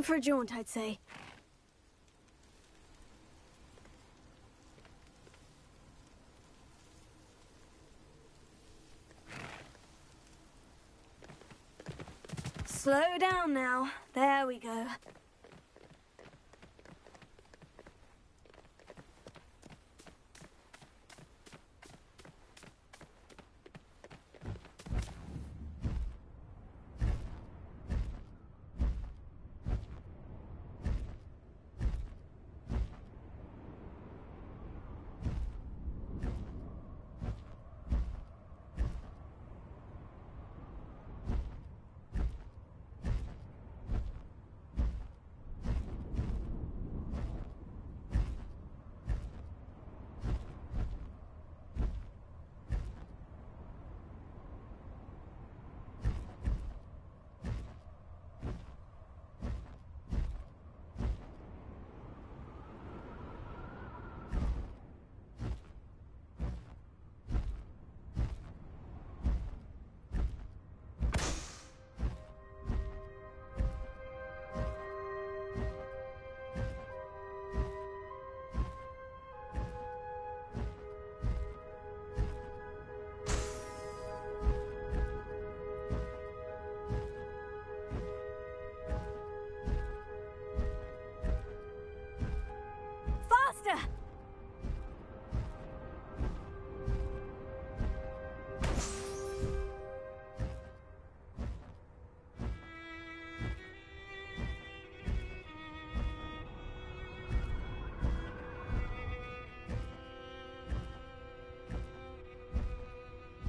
Time for a jaunt, I'd say. Slow down now. There we go.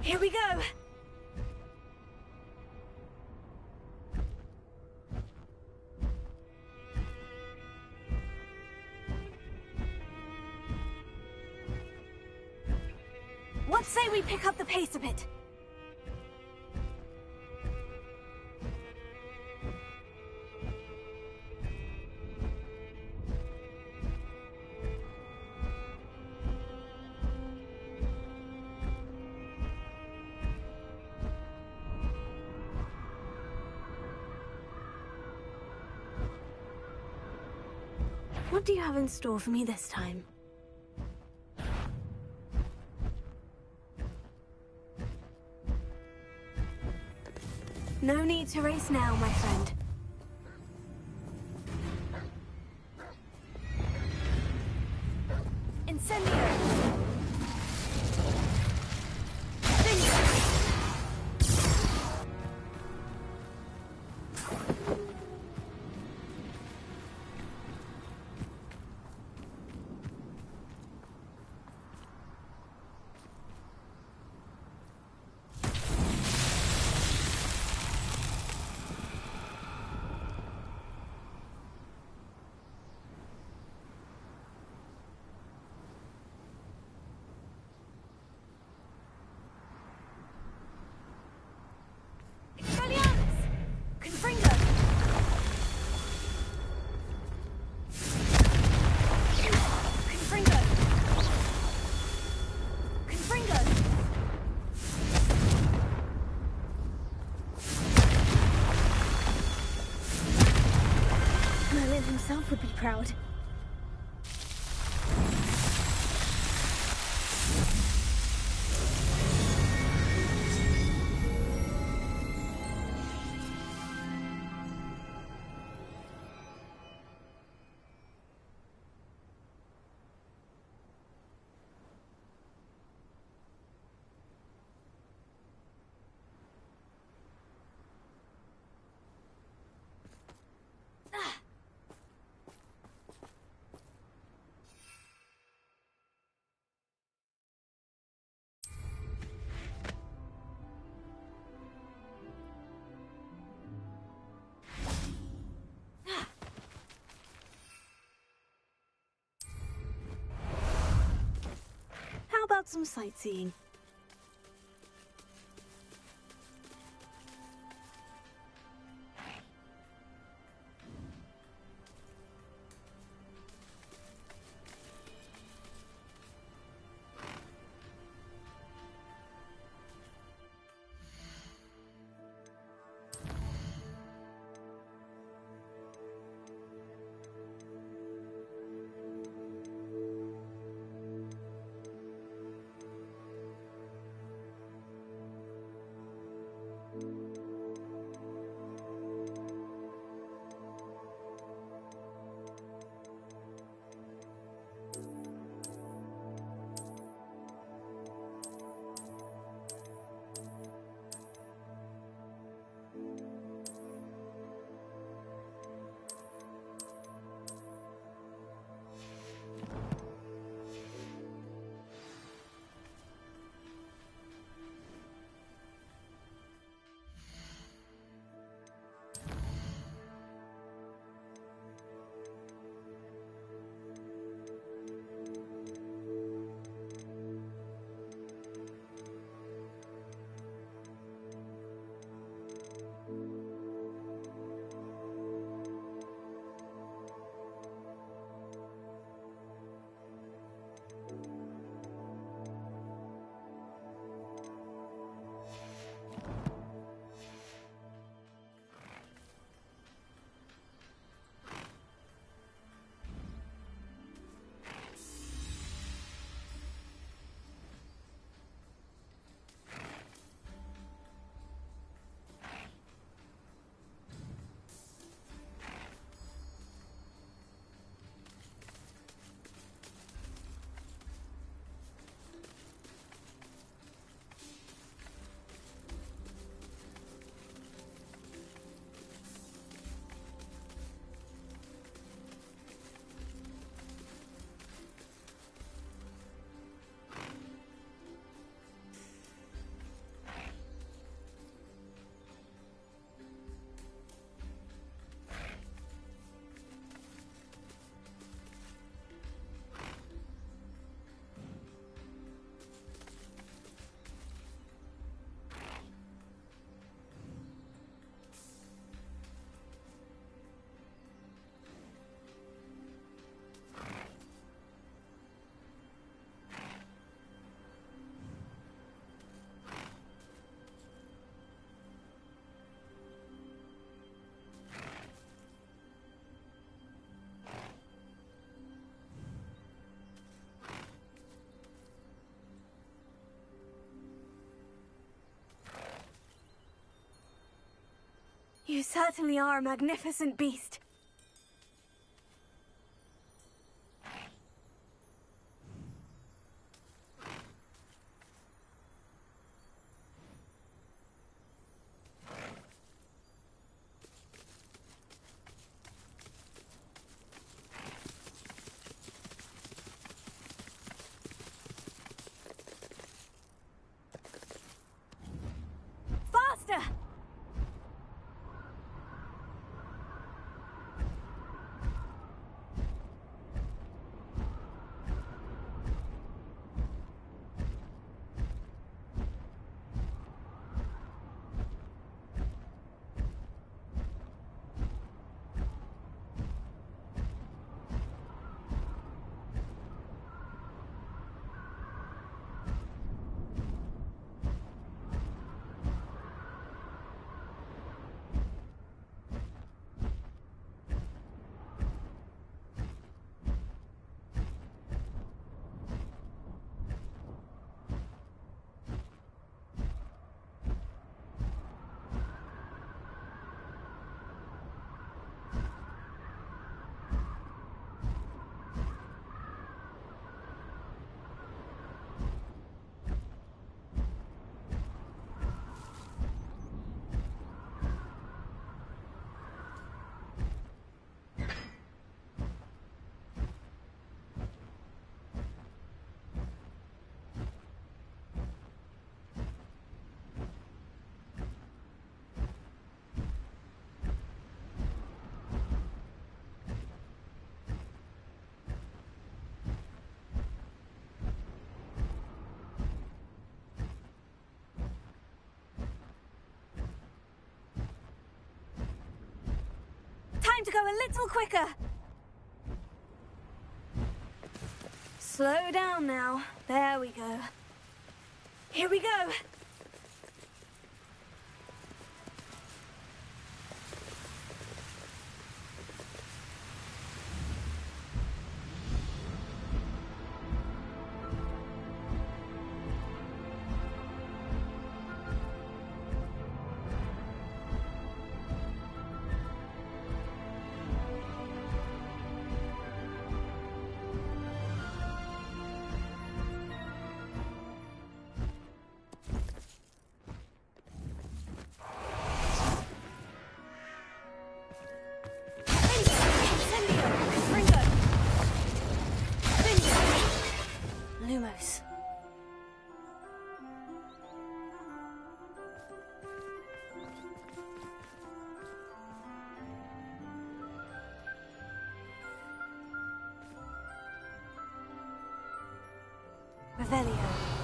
Here we go! What say we pick up the pace a bit? What do you have in store for me this time? No need to race now, my friend. Incendio! Himself would be proud. How about some sightseeing? You certainly are a magnificent beast. Faster! Time to go a little quicker. Slow down now. There we go. Here we go. Lumos. Revelio.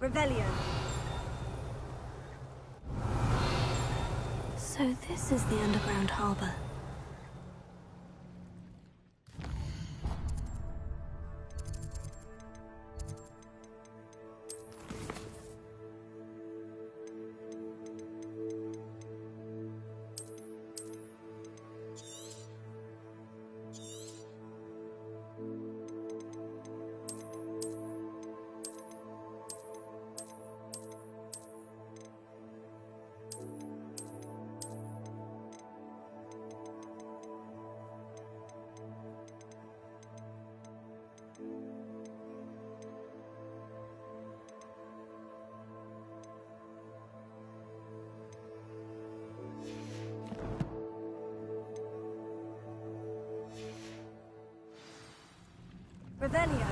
Revelio. So this is the underground harbor. Revelio.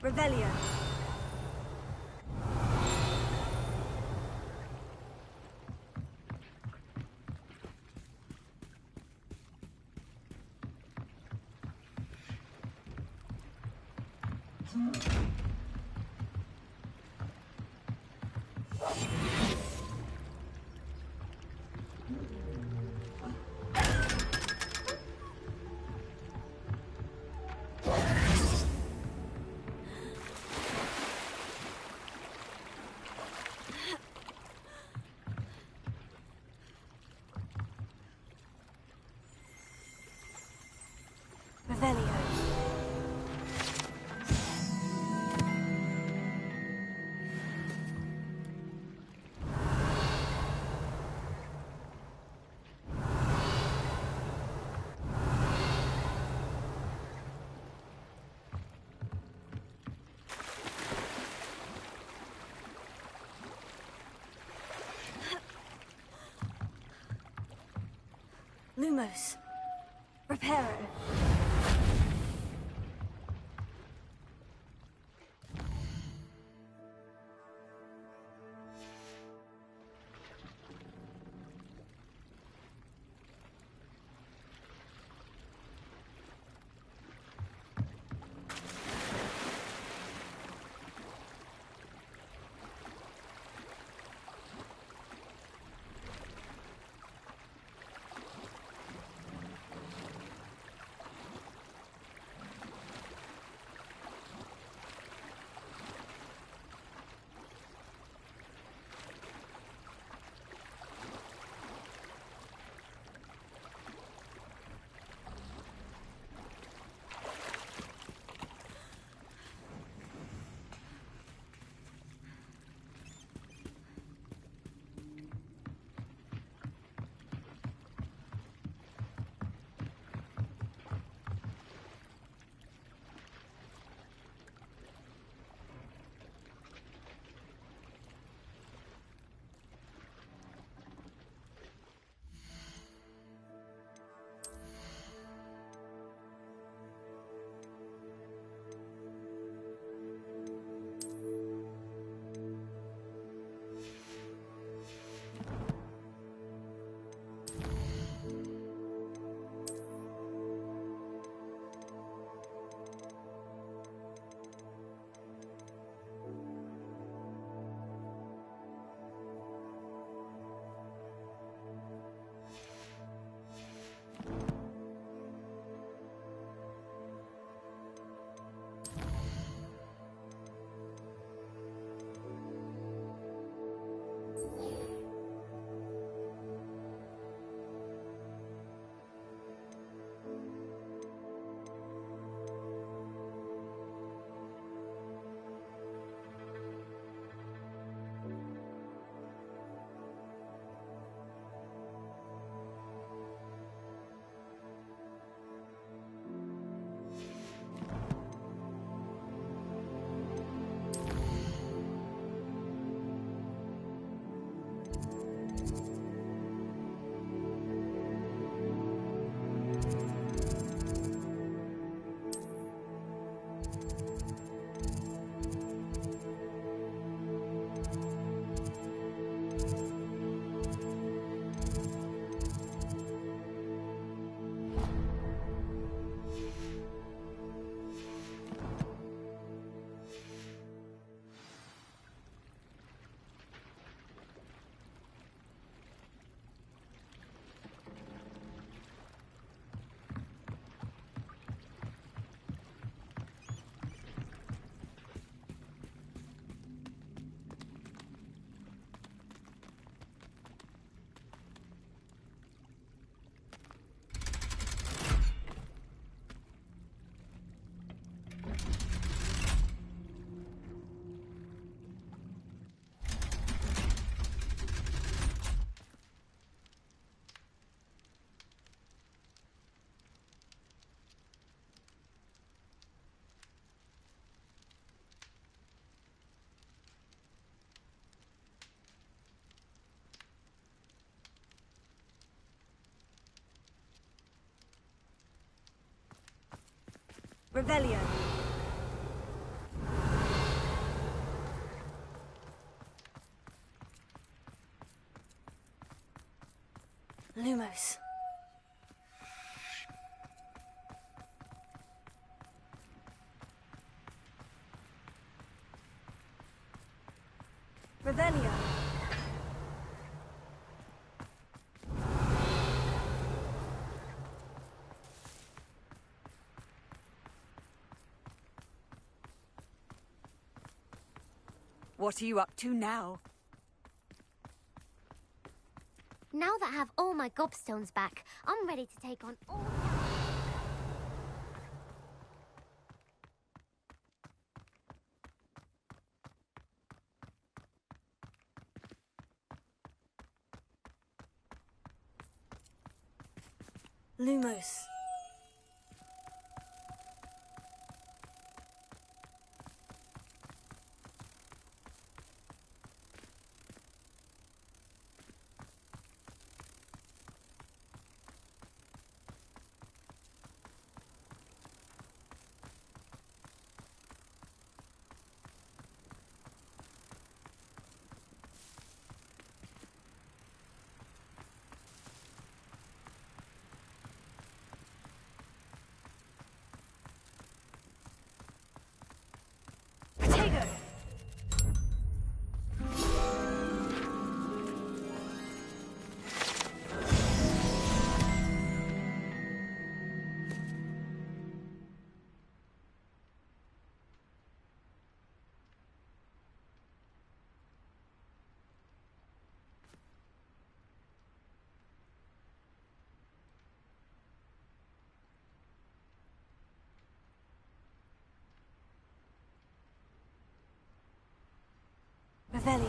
Revelio. Revelio. Lumos. Reparo. Revelio. Lumos. Revelio. What are you up to now? Now that I have all my gobstones back, I'm ready to take on all... Lumos. Revelio.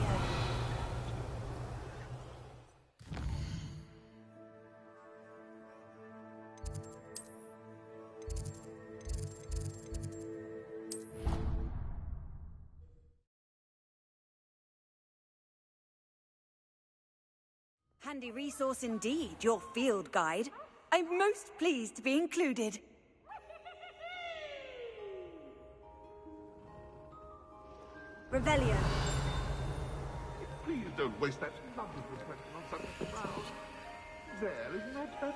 Handy resource indeed, your field guide. I'm most pleased to be included. Revelio. Please don't waste that lovely perspective on such a crowd. There, isn't that better?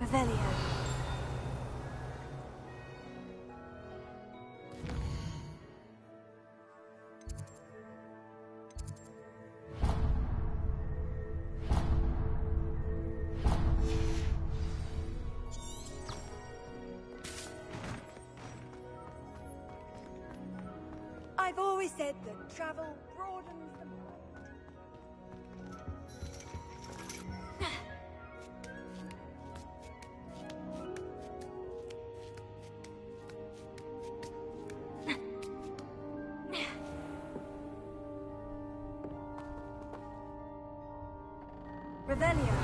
Revelio. I've always said that travel broadens the mind. Revelio.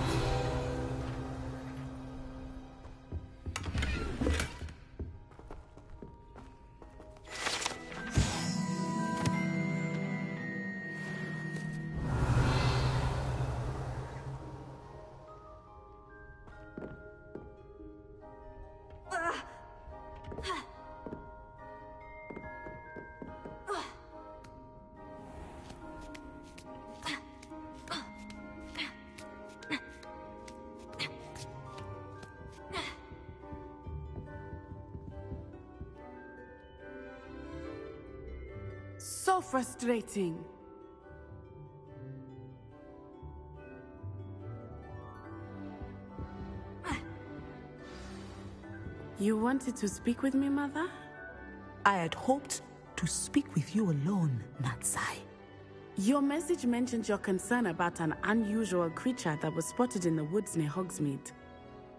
So frustrating. You wanted to speak with me, Mother? I had hoped to speak with you alone, Natsai. Your message mentioned your concern about an unusual creature that was spotted in the woods near Hogsmeade.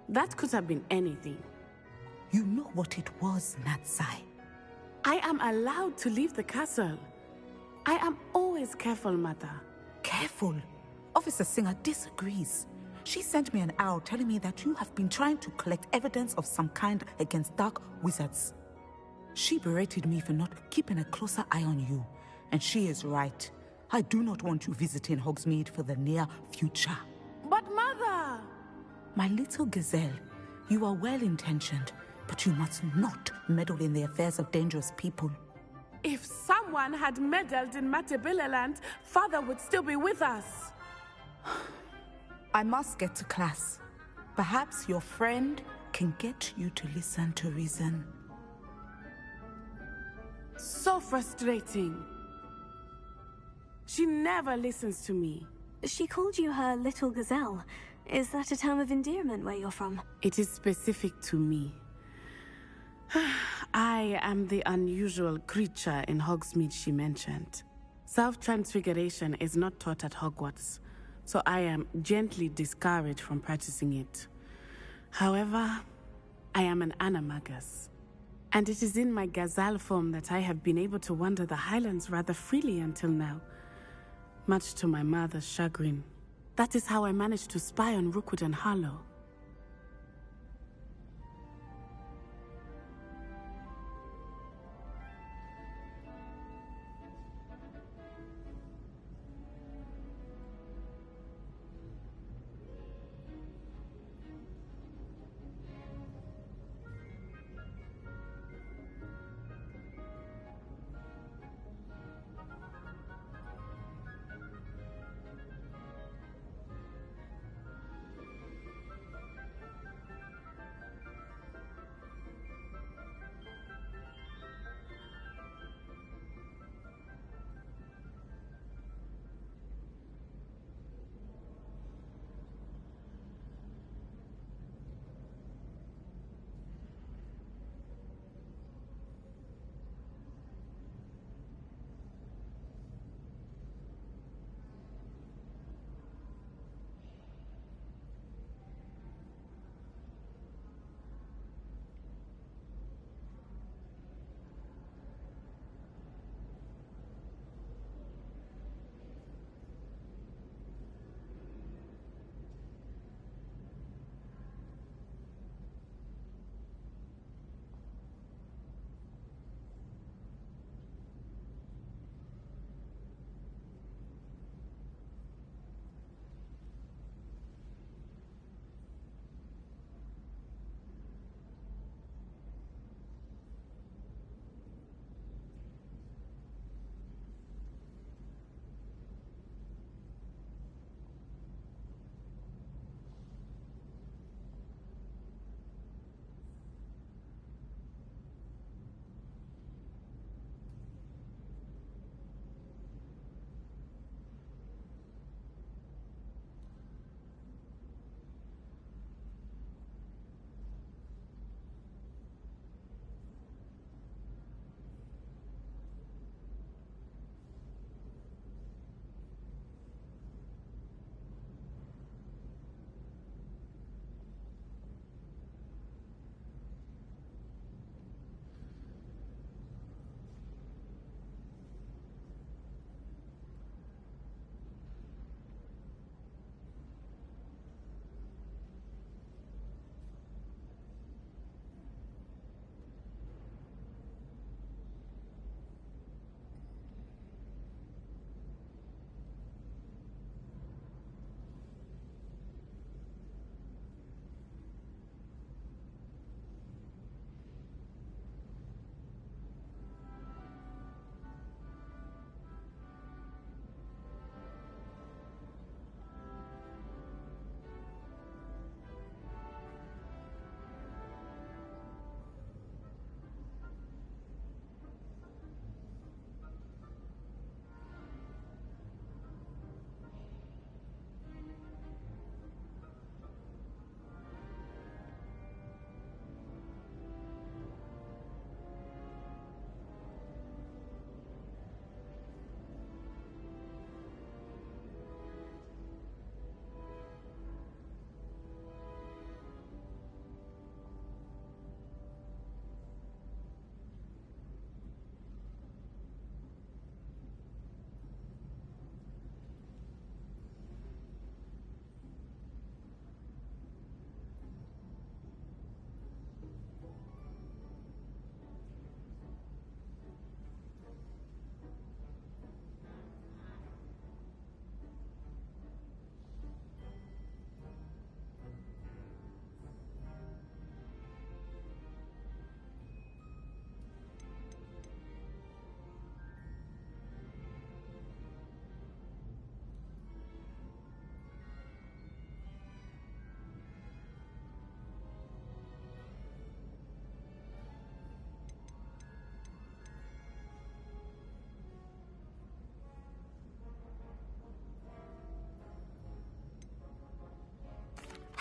That could have been anything. You know what it was, Natsai. I am allowed to leave the castle. I am always careful, Mother. Careful. Officer Singer disagrees. She sent me an owl telling me that you have been trying to collect evidence of some kind against dark wizards. She berated me for not keeping a closer eye on you. And she is right. I do not want you visiting Hogsmeade for the near future. But Mother! My little gazelle, you are well-intentioned, but you must not meddle in the affairs of dangerous people. If someone had meddled in Matabeleland, Father would still be with us. I must get to class. Perhaps your friend can get you to listen to reason. So frustrating. She never listens to me. She called you her little gazelle. Is that a term of endearment where you're from? It is specific to me. I am the unusual creature in Hogsmeade she mentioned. Self-transfiguration is not taught at Hogwarts, so I am gently discouraged from practicing it. However, I am an animagus, and it is in my gazelle form that I have been able to wander the Highlands rather freely until now, much to my mother's chagrin. That is how I managed to spy on Rookwood and Harlow.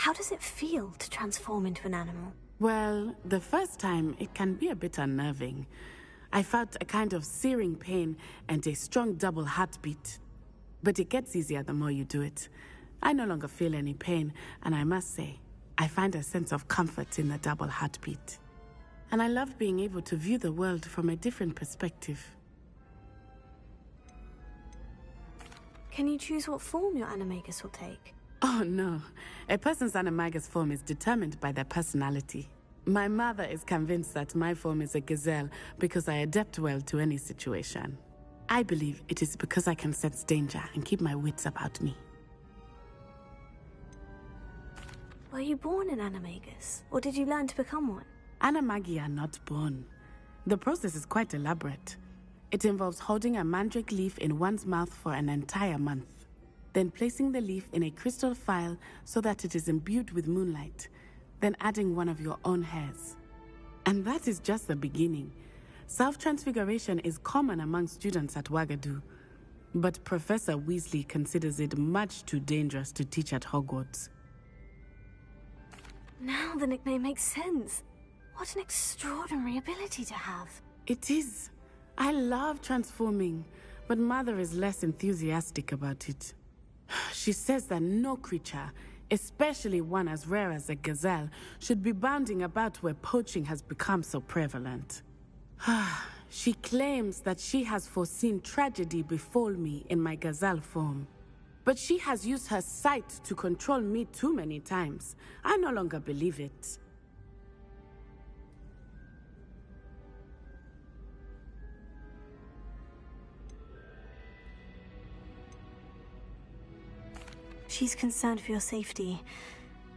How does it feel to transform into an animal? Well, the first time, it can be a bit unnerving. I felt a kind of searing pain and a strong double heartbeat. But it gets easier the more you do it. I no longer feel any pain, and I must say, I find a sense of comfort in the double heartbeat. And I love being able to view the world from a different perspective. Can you choose what form your animagus will take? Oh no, a person's animagus form is determined by their personality. My mother is convinced that my form is a gazelle because I adapt well to any situation. I believe it is because I can sense danger and keep my wits about me. Were you born an animagus, or did you learn to become one? Animagi are not born. The process is quite elaborate. It involves holding a mandrake leaf in one's mouth for an entire month, then placing the leaf in a crystal phial so that it is imbued with moonlight, then adding one of your own hairs. And that is just the beginning. Self-transfiguration is common among students at Wagadu, but Professor Weasley considers it much too dangerous to teach at Hogwarts. Now the nickname makes sense. What an extraordinary ability to have. It is. I love transforming, but Mother is less enthusiastic about it. She says that no creature, especially one as rare as a gazelle, should be bounding about where poaching has become so prevalent. She claims that she has foreseen tragedy befall me in my gazelle form. But she has used her sight to control me too many times. I no longer believe it. She's concerned for your safety.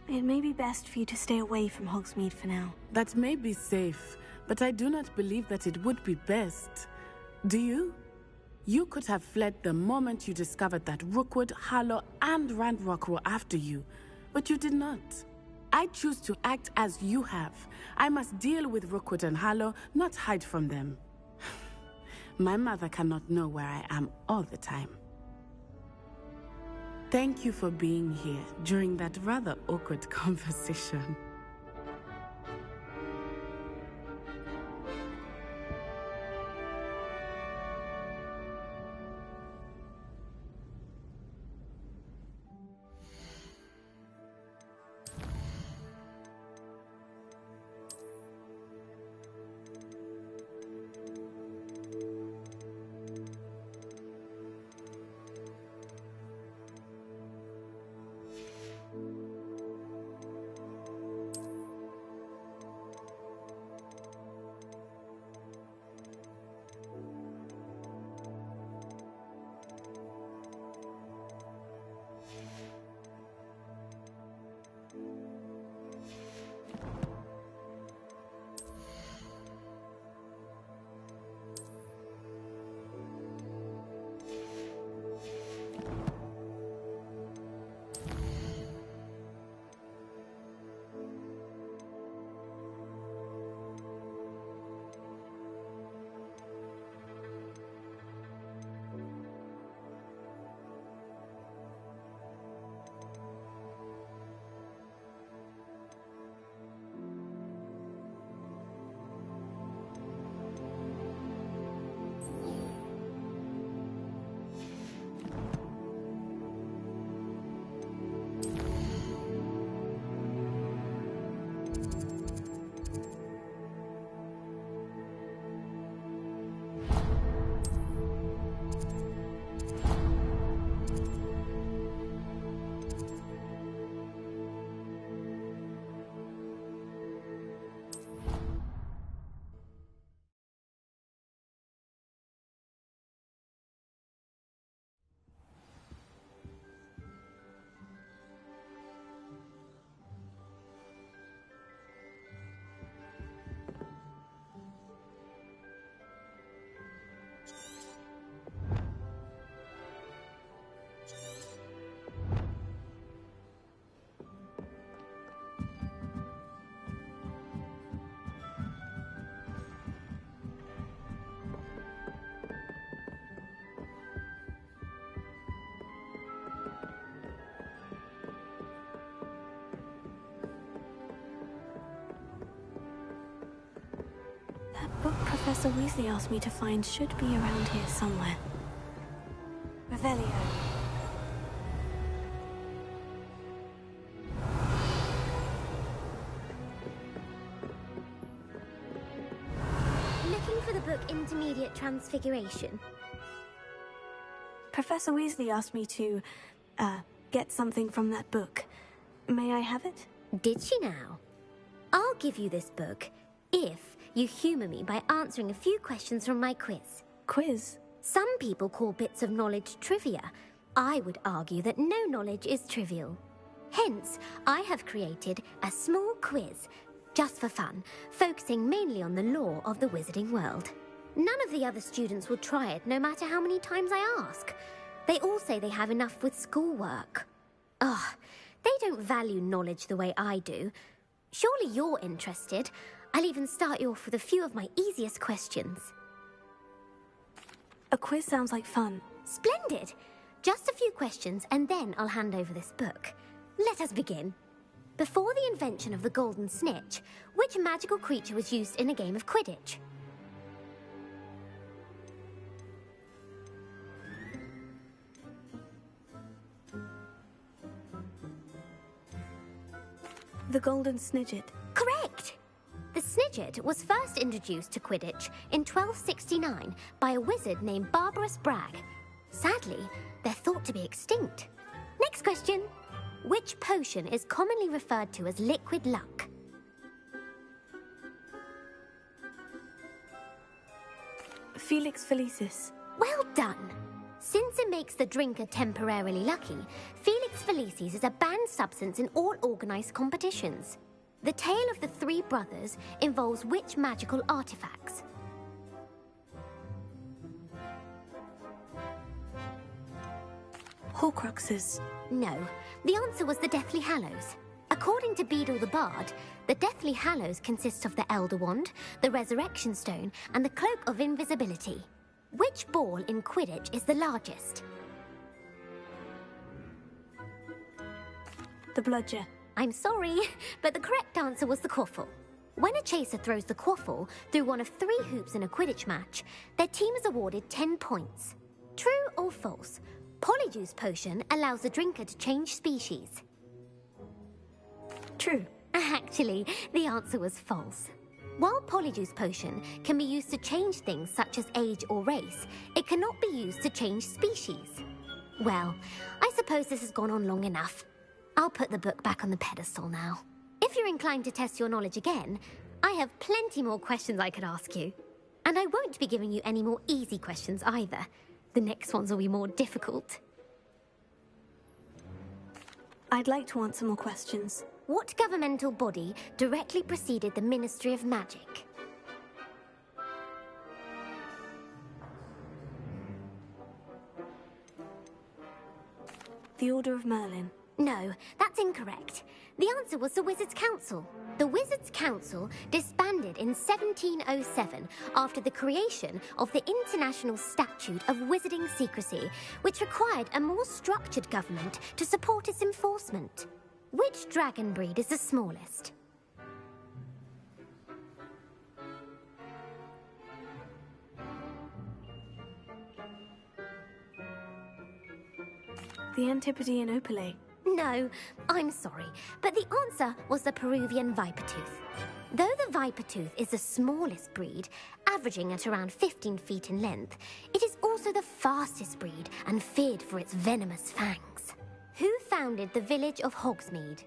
It may be best for you to stay away from Hogsmeade for now. That may be safe, but I do not believe that it would be best. Do you? You could have fled the moment you discovered that Rookwood, Harlow, and Ranrock were after you, but you did not. I choose to act as you have. I must deal with Rookwood and Harlow, not hide from them. My mother cannot know where I am all the time. Thank you for being here during that rather awkward conversation. Professor Weasley asked me to find should be around here somewhere. Revelio. Looking for the book Intermediate Transfiguration. Professor Weasley asked me to, get something from that book. May I have it? Did she now? I'll give you this book if you humour me by answering a few questions from my quiz. Quiz? Some people call bits of knowledge trivia. I would argue that no knowledge is trivial. Hence, I have created a small quiz, just for fun, focusing mainly on the lore of the wizarding world. None of the other students will try it, no matter how many times I ask. They all say they have enough with schoolwork. Ugh, they don't value knowledge the way I do. Surely you're interested. I'll even start you off with a few of my easiest questions. A quiz sounds like fun. Splendid! Just a few questions and then I'll hand over this book. Let us begin. Before the invention of the golden snitch, which magical creature was used in a game of Quidditch? The Golden Snidget. Correct! The Snidget was first introduced to Quidditch in 1269 by a wizard named Barbarous Bragg. Sadly, they're thought to be extinct. Next question. Which potion is commonly referred to as liquid luck? Felix Felicis. Well done! Since it makes the drinker temporarily lucky, Felix Felicis is a banned substance in all organised competitions. The tale of the three brothers involves which magical artifacts? Horcruxes. No, the answer was the Deathly Hallows. According to Beadle the Bard, the Deathly Hallows consists of the Elder Wand, the Resurrection Stone, and the Cloak of Invisibility. Which ball in Quidditch is the largest? The Bludger. I'm sorry, but the correct answer was the Quaffle. When a chaser throws the Quaffle through one of 3 hoops in a Quidditch match, their team is awarded 10 points. True or false? Polyjuice Potion allows the drinker to change species. True. Actually, the answer was false. While Polyjuice Potion can be used to change things such as age or race, it cannot be used to change species. Well, I suppose this has gone on long enough. I'll put the book back on the pedestal now. If you're inclined to test your knowledge again, I have plenty more questions I could ask you. And I won't be giving you any more easy questions either. The next ones will be more difficult. I'd like to answer more questions. What governmental body directly preceded the Ministry of Magic? The Order of Merlin. No, that's incorrect. The answer was the Wizards' Council. The Wizards' Council disbanded in 1707 after the creation of the International Statute of Wizarding Secrecy, which required a more structured government to support its enforcement. Which dragon breed is the smallest? The Antipodean Opale. No, I'm sorry, but the answer was the Peruvian Vipertooth. Though the Vipertooth is the smallest breed, averaging at around 15 feet in length, it is also the fastest breed and feared for its venomous fangs. Who founded the village of Hogsmeade?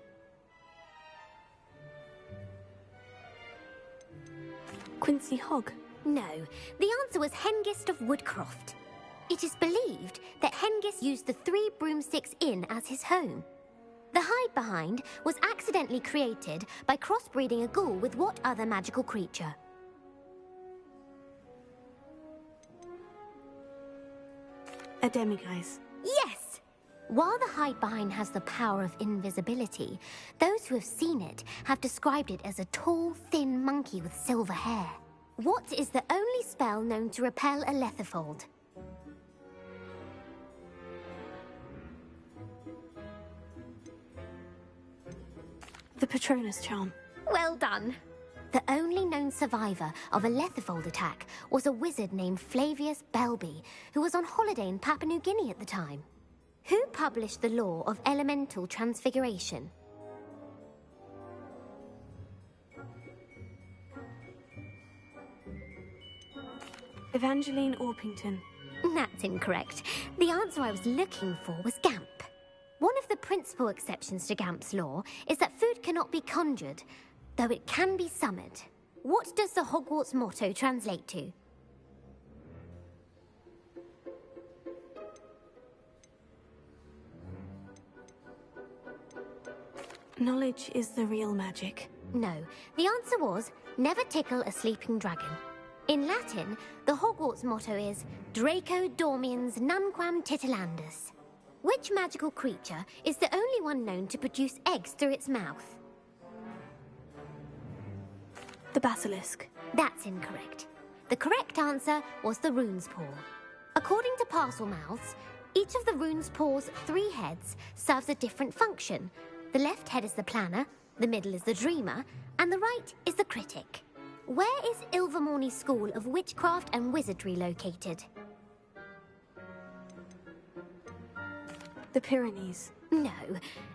Quincy Hogg. No, the answer was Hengist of Woodcroft. It is believed that Hengist used the 3 Broomsticks Inn as his home. The Hide-Behind was accidentally created by crossbreeding a ghoul with what other magical creature? A Demiguise. Yes! While the Hide-Behind has the power of invisibility, those who have seen it have described it as a tall, thin monkey with silver hair. What is the only spell known to repel a Lethifold? The Patronus Charm. Well done. The only known survivor of a Letherfold attack was a wizard named Flavius Belby, who was on holiday in Papua New Guinea at the time. Who published the law of elemental transfiguration? Evangeline Orpington. That's incorrect. The answer I was looking for was Gamp. One of the principal exceptions to Gamp's law is that food cannot be conjured, though it can be summoned. What does the Hogwarts motto translate to? Knowledge is the real magic. No, the answer was, never tickle a sleeping dragon. In Latin, the Hogwarts motto is Draco Dormiens Nunquam Titilandus. Which magical creature is the only one known to produce eggs through its mouth? The basilisk. That's incorrect. The correct answer was the rune's paw. According to Parselmouths, each of the rune's paw's 3 heads serves a different function. The left head is the planner, the middle is the dreamer, and the right is the critic. Where is Ilvermorny School of Witchcraft and Wizardry located? The Pyrenees. No,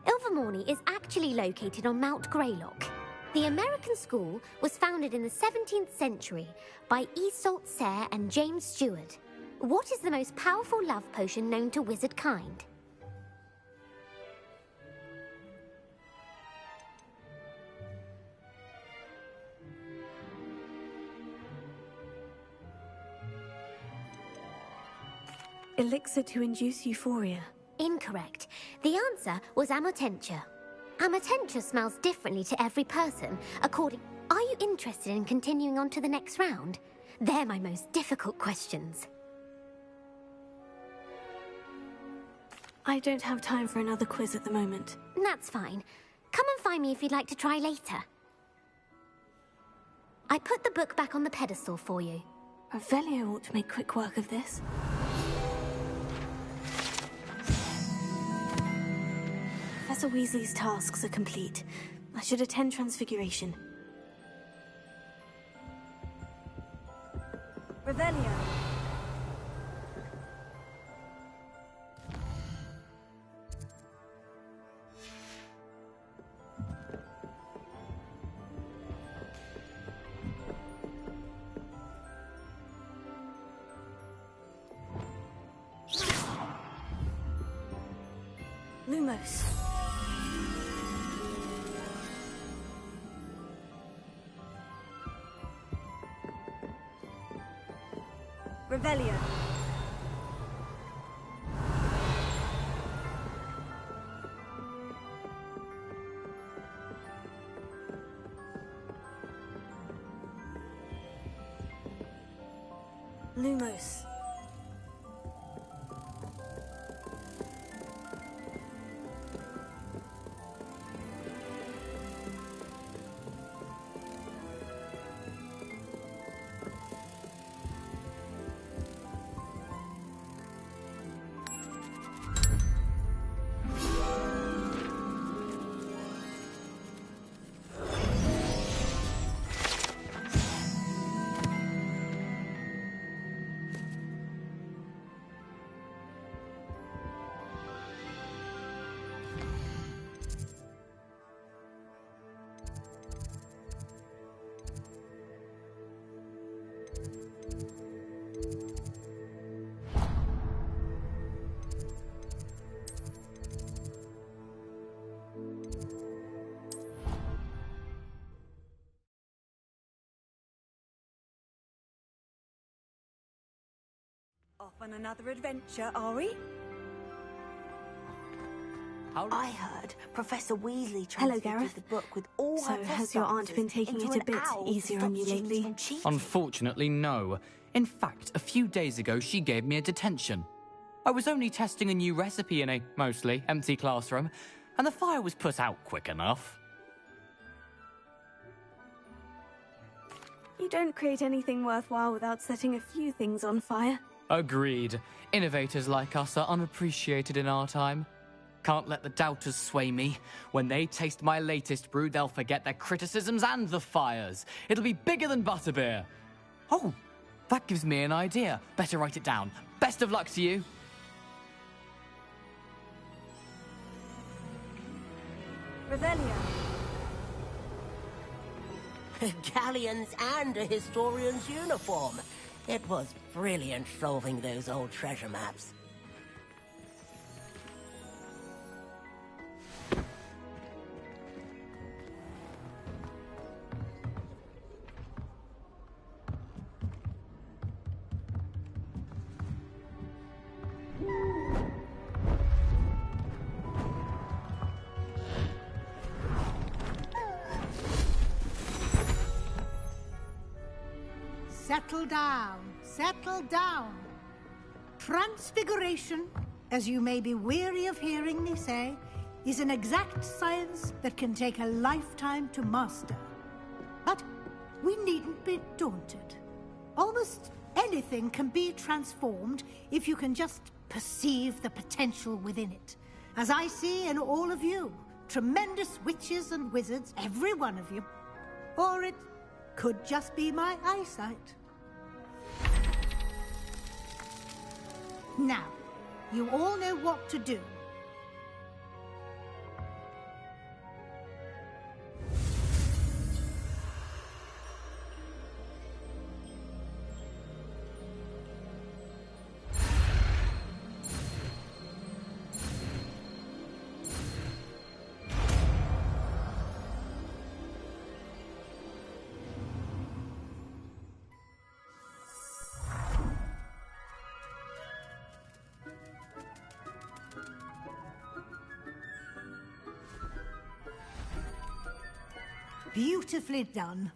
Ilvermorny is actually located on Mount Greylock. The American school was founded in the 17th century by Iseult Sayre and James Stewart. What is the most powerful love potion known to wizard kind? Elixir to induce euphoria. Incorrect. The answer was Amotentia. Amotentia smells differently to every person, according... Are you interested in continuing on to the next round? They're my most difficult questions. I don't have time for another quiz at the moment. That's fine. Come and find me if you'd like to try later. I put the book back on the pedestal for you. Revelio ought to make quick work of this. Professor Weasley's tasks are complete. I should attend Transfiguration. Revelio. Lumos. Revelio. Lumos. Off on another adventure, are we? I heard Professor Weasley Hello, transfigured Gareth. the book with all So, her has your aunt been taking into it a an bit owl to easier stop on you students lately? from cheating? Unfortunately, no. In fact, a few days ago, she gave me a detention. I was only testing a new recipe in a mostly empty classroom, and the fire was put out quick enough. You don't create anything worthwhile without setting a few things on fire. Agreed. Innovators like us are unappreciated in our time. Can't let the doubters sway me. When they taste my latest brew, they'll forget their criticisms and the fires. It'll be bigger than butterbeer. Oh, that gives me an idea. Better write it down. Best of luck to you. Revelio. Galleons and a historian's uniform. It was brilliant solving those old treasure maps. Settle down, settle down. Transfiguration, as you may be weary of hearing me say, is an exact science that can take a lifetime to master. But we needn't be daunted. Almost anything can be transformed if you can just perceive the potential within it. As I see in all of you, tremendous witches and wizards, every one of you. Or it could just be my eyesight. Now, you all know what to do. Beautifully done.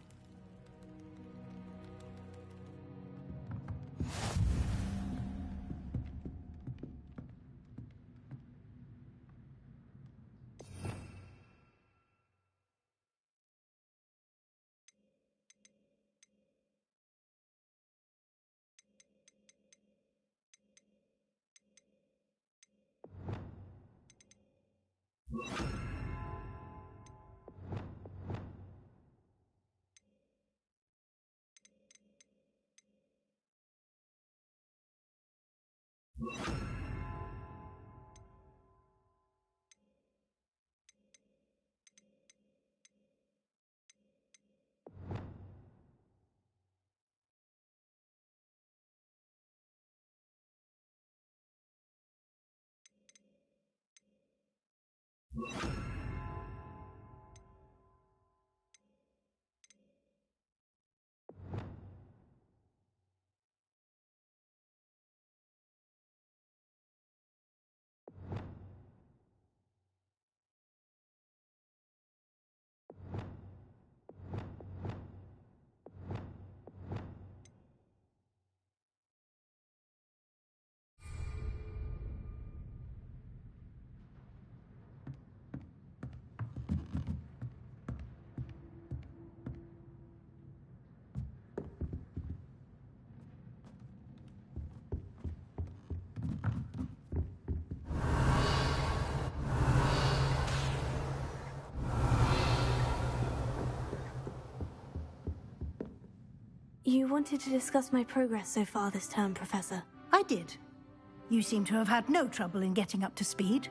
You wanted to discuss my progress so far this term, Professor. I did. You seem to have had no trouble in getting up to speed.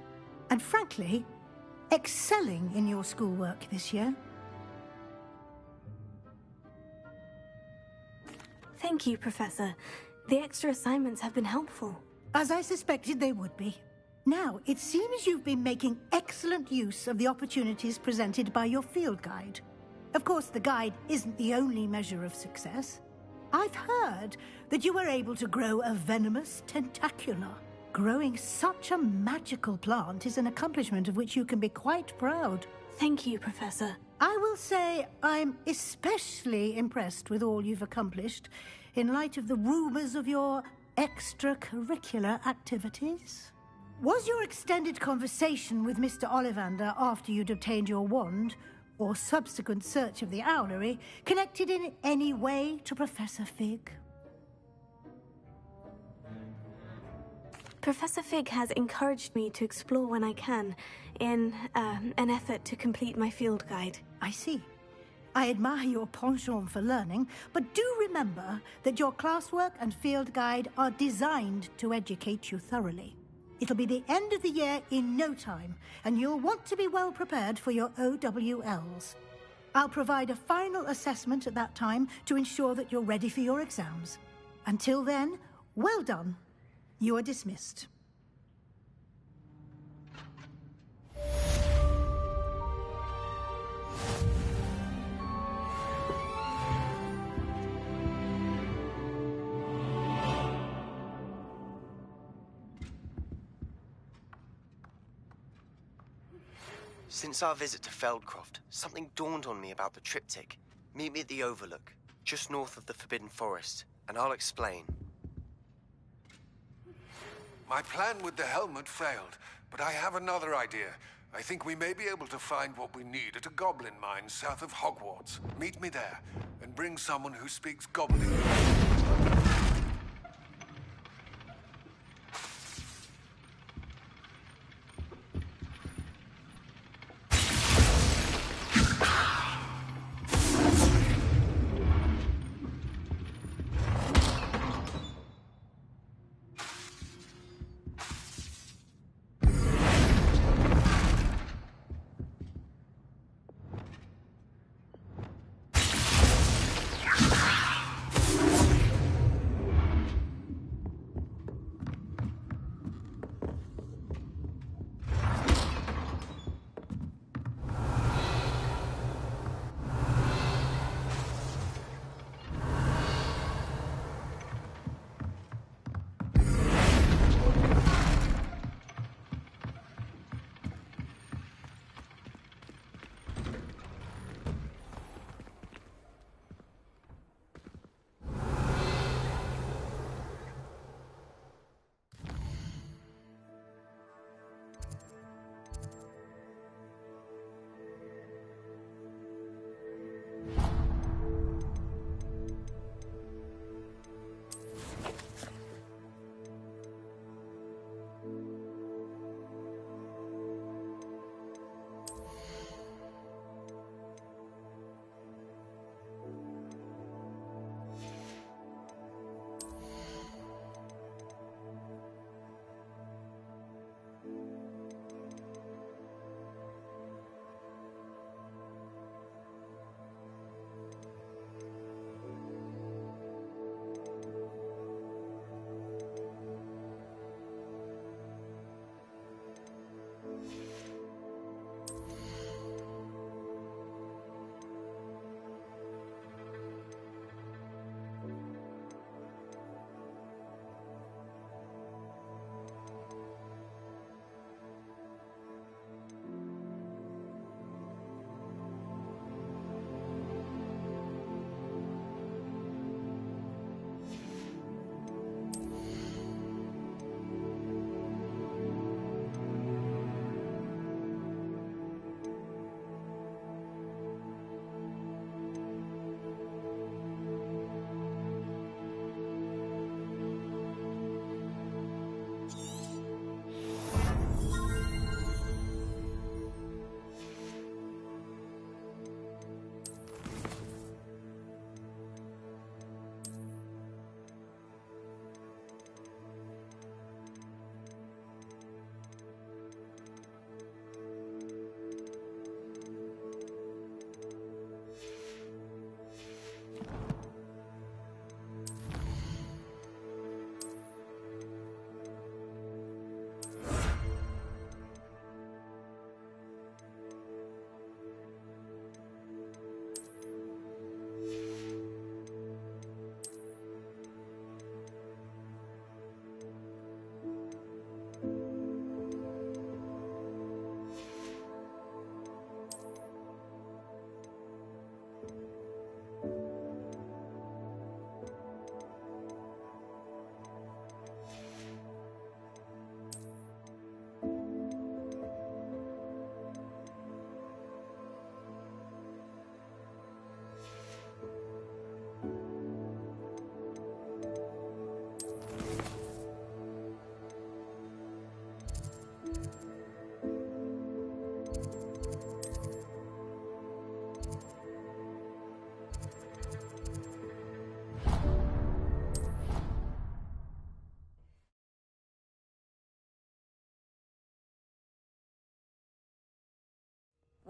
And frankly, excelling in your schoolwork this year. Thank you, Professor. The extra assignments have been helpful. As I suspected they would be. Now, it seems you've been making excellent use of the opportunities presented by your field guide. Of course, the guide isn't the only measure of success. I've heard that you were able to grow a venomous tentacula. Growing such a magical plant is an accomplishment of which you can be quite proud. Thank you, Professor. I will say I'm especially impressed with all you've accomplished in light of the rumors of your extracurricular activities. Was your extended conversation with Mr. Ollivander after you'd obtained your wand, or subsequent search of the owlery, connected in any way to Professor Fig? Professor Fig has encouraged me to explore when I can, in an effort to complete my field guide. I see. I admire your penchant for learning, but do remember that your classwork and field guide are designed to educate you thoroughly. It'll be the end of the year in no time, and you'll want to be well prepared for your OWLs. I'll provide a final assessment at that time to ensure that you're ready for your exams. Until then, well done. You are dismissed. Since our visit to Feldcroft, something dawned on me about the triptych. Meet me at the Overlook, just north of the Forbidden Forest, and I'll explain. My plan with the helmet failed, but I have another idea. I think we may be able to find what we need at a goblin mine south of Hogwarts. Meet me there, and bring someone who speaks Goblin.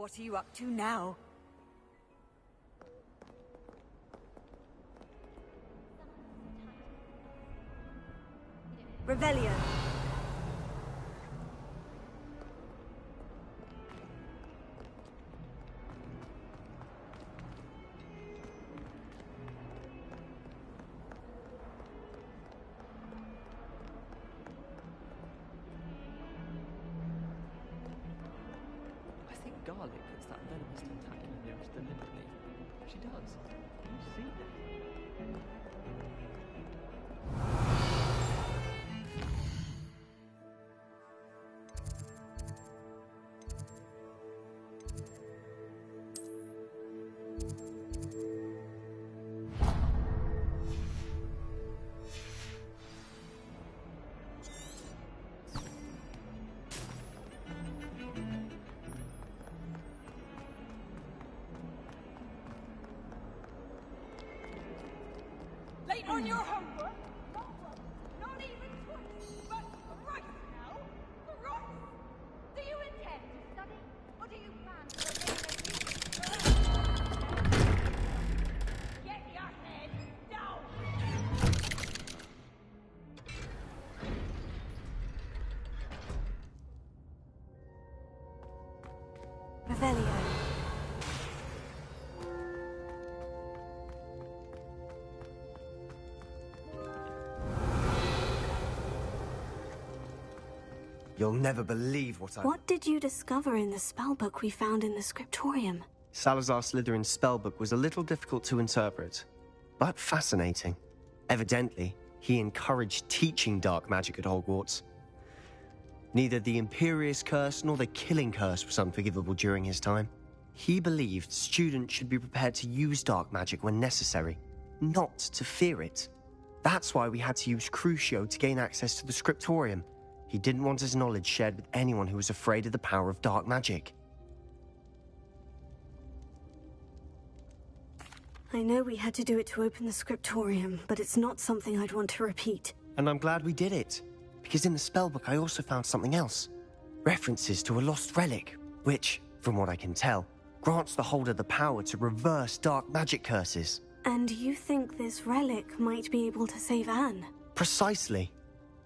What are you up to now? Revelio. I think garlic puts that venomous tentacular nearer to the lymph node. She does. Can you see this? Late on your homework? Not even twice, but right now? Right! Do you intend to study, or do you plan to remain a Get your head down! Revelio. You'll never believe what I... What did you discover in the spellbook we found in the scriptorium? Salazar Slytherin's spellbook was a little difficult to interpret, but fascinating. Evidently, he encouraged teaching dark magic at Hogwarts. Neither the Imperious Curse nor the Killing Curse was unforgivable during his time. He believed students should be prepared to use dark magic when necessary, not to fear it. That's why we had to use Crucio to gain access to the scriptorium. He didn't want his knowledge shared with anyone who was afraid of the power of dark magic. I know we had to do it to open the scriptorium, but it's not something I'd want to repeat. And I'm glad we did it, because in the spellbook I also found something else. References to a lost relic, which, from what I can tell, grants the holder the power to reverse dark magic curses. And you think this relic might be able to save Anne? Precisely.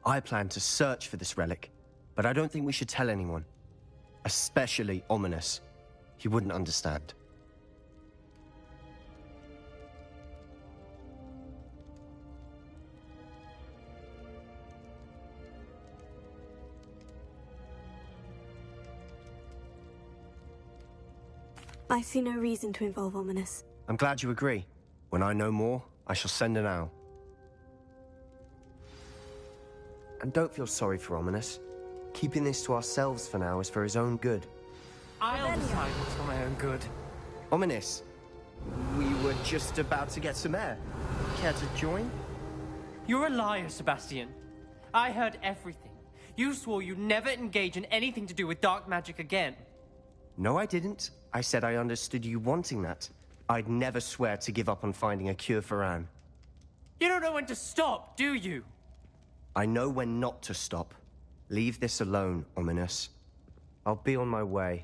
I plan to search for this relic, but I don't think we should tell anyone. Especially Ominous. He wouldn't understand. I see no reason to involve Ominous. I'm glad you agree. When I know more, I shall send an owl. And don't feel sorry for Ominous. Keeping this to ourselves for now is for his own good. I'll decide what's for my own good. Ominous, we were just about to get some air. Care to join? You're a liar, Sebastian. I heard everything. You swore you'd never engage in anything to do with dark magic again. No, I didn't. I said I understood you wanting that. I'd never swear to give up on finding a cure for Anne. You don't know when to stop, do you? I know when not to stop. Leave this alone, Ominous. I'll be on my way.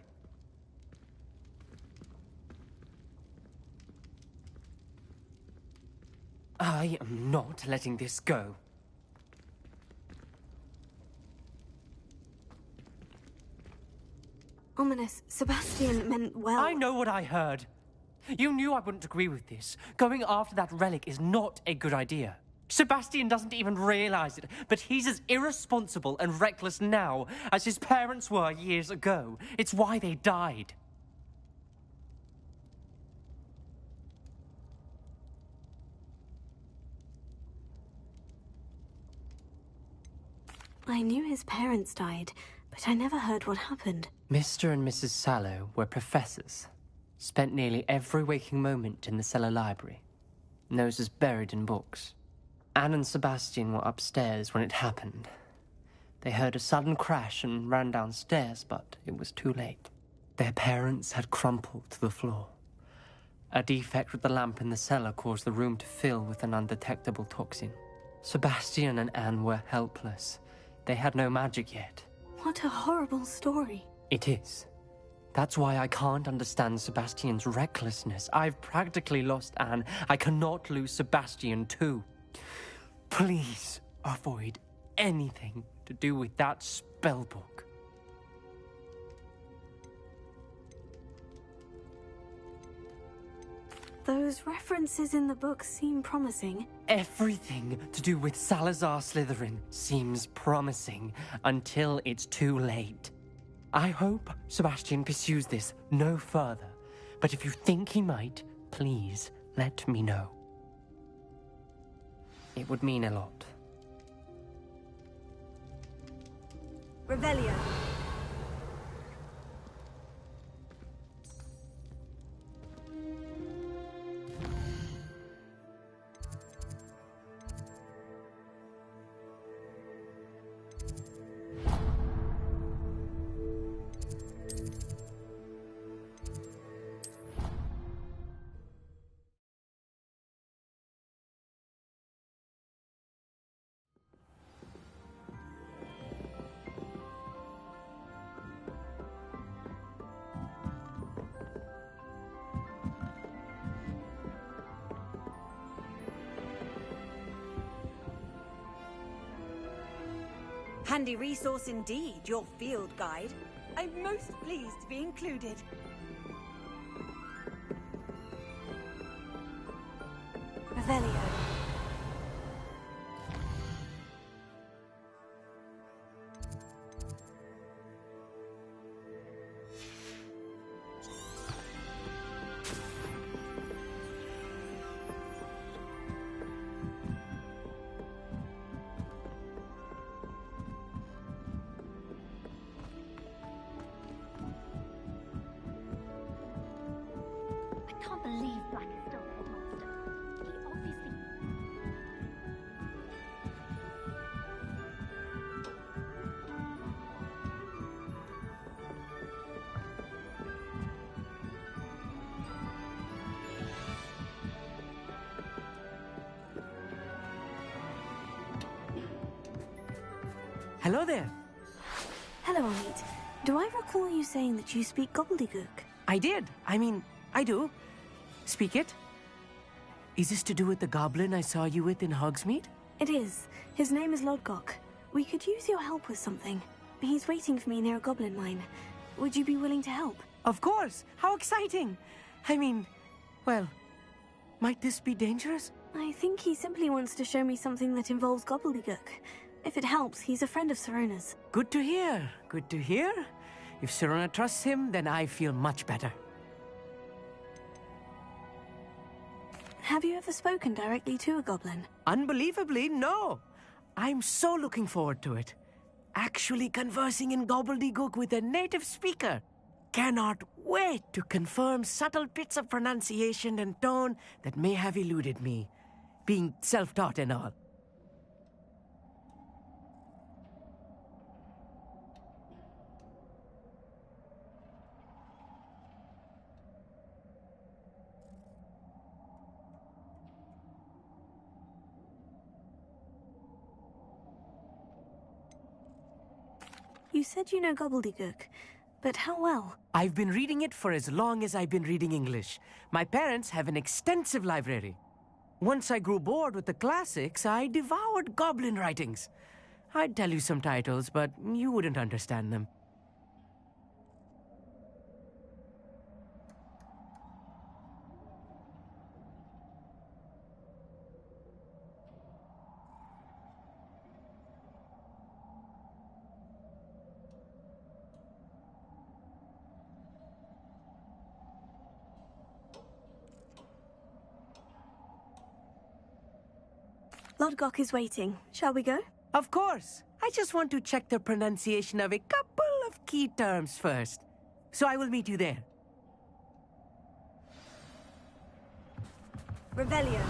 I am not letting this go. Ominous, Sebastian meant well. I know what I heard. You knew I wouldn't agree with this. Going after that relic is not a good idea. Sebastian doesn't even realize it, but he's as irresponsible and reckless now as his parents were years ago. It's why they died. I knew his parents died, but I never heard what happened. Mr. and Mrs. Sallow were professors. Spent nearly every waking moment in the cellar library. Noses buried in books. Anne and Sebastian were upstairs when it happened. They heard a sudden crash and ran downstairs, but it was too late. Their parents had crumpled to the floor. A defect with the lamp in the cellar caused the room to fill with an undetectable toxin. Sebastian and Anne were helpless. They had no magic yet. What a horrible story. It is. That's why I can't understand Sebastian's recklessness. I've practically lost Anne. I cannot lose Sebastian too. Please avoid anything to do with that spellbook. Those references in the book seem promising. Everything to do with Salazar Slytherin seems promising until it's too late. I hope Sebastian pursues this no further, but if you think he might, please let me know. It would mean a lot. Revelio. Handy resource indeed, your field guide. I'm most pleased to be included. Revelio. I can't believe Black is still the headmaster. He obviously... Hello there. Hello, Amit. Do I recall you saying that you speak gobbledygook? I did. I do. Speak it. Is this to do with the goblin I saw you with in Hogsmeade? It is. His name is Lodgok. We could use your help with something. He's waiting for me near a goblin mine. Would you be willing to help? Of course. How exciting. Well, might this be dangerous? I think he simply wants to show me something that involves gobbledygook. If it helps, he's a friend of Sirona's. Good to hear. Good to hear. If Sirona trusts him, then I feel much better. Have you ever spoken directly to a goblin? Unbelievably, no. I'm so looking forward to it. Actually conversing in gobbledygook with a native speaker. Cannot wait to confirm subtle bits of pronunciation and tone that may have eluded me, being self-taught and all. You said you know gobbledygook, but how well? I've been reading it for as long as I've been reading English. My parents have an extensive library. Once I grew bored with the classics, I devoured goblin writings. I'd tell you some titles, but you wouldn't understand them. Lodgok is waiting. Shall we go? Of course. I just want to check the pronunciation of a couple of key terms first. So I will meet you there. Revelio.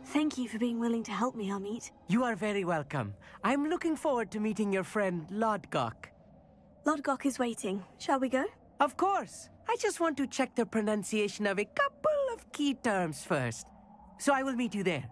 Thank you for being willing to help me, Amit. You are very welcome. I'm looking forward to meeting your friend, Lodgok. Lodgok is waiting. Shall we go? Of course. I just want to check the pronunciation of a couple of key terms first. So I will meet you there.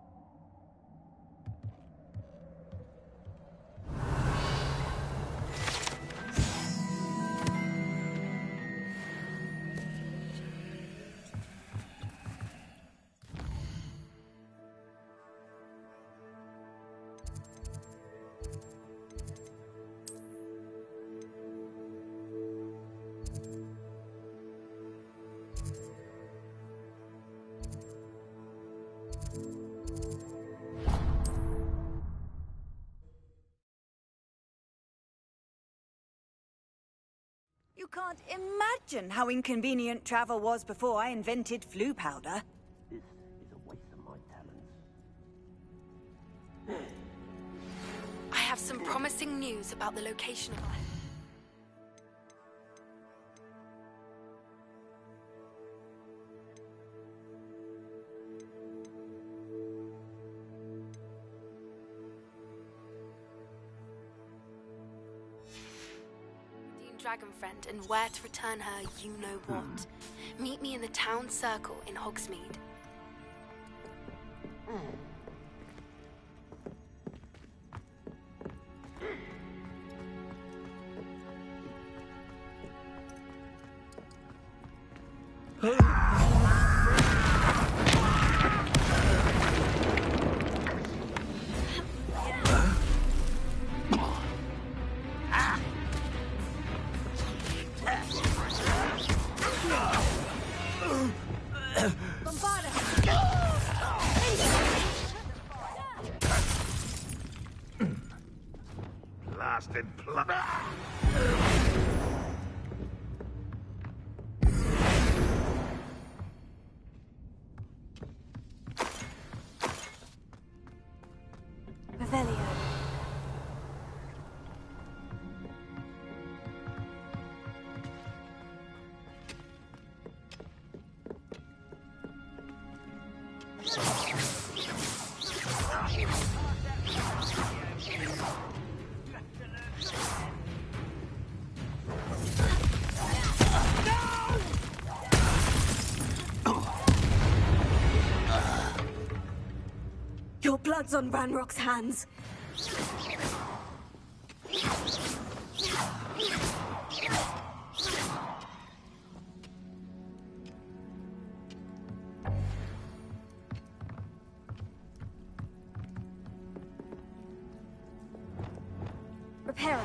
You can't imagine how inconvenient travel was before I invented flu powder. This is a waste of my talents. I have some promising news about the location of our... Dragon friend and where to return her you know what. Meet me in the town circle in Hogsmeade. Blasted plot. Revelio. Your blood's on Ranrock's hands. Reparo.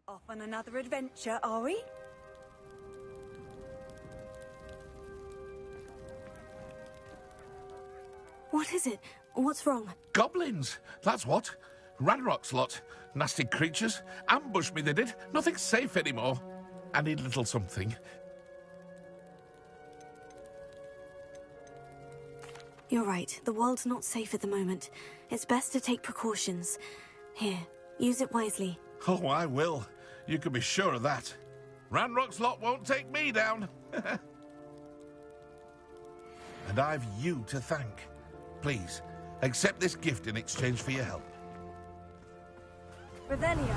Off on another adventure, are we? What is it? What's wrong? Goblins, that's what. Ranrock's lot. Nasty creatures. Ambushed me, they did. Nothing's safe anymore. I need a little something. You're right. The world's not safe at the moment. It's best to take precautions. Here, use it wisely. Oh, I will. You can be sure of that. Ranrock's lot won't take me down. And I've you to thank. Please, accept this gift in exchange for your help. Revelio.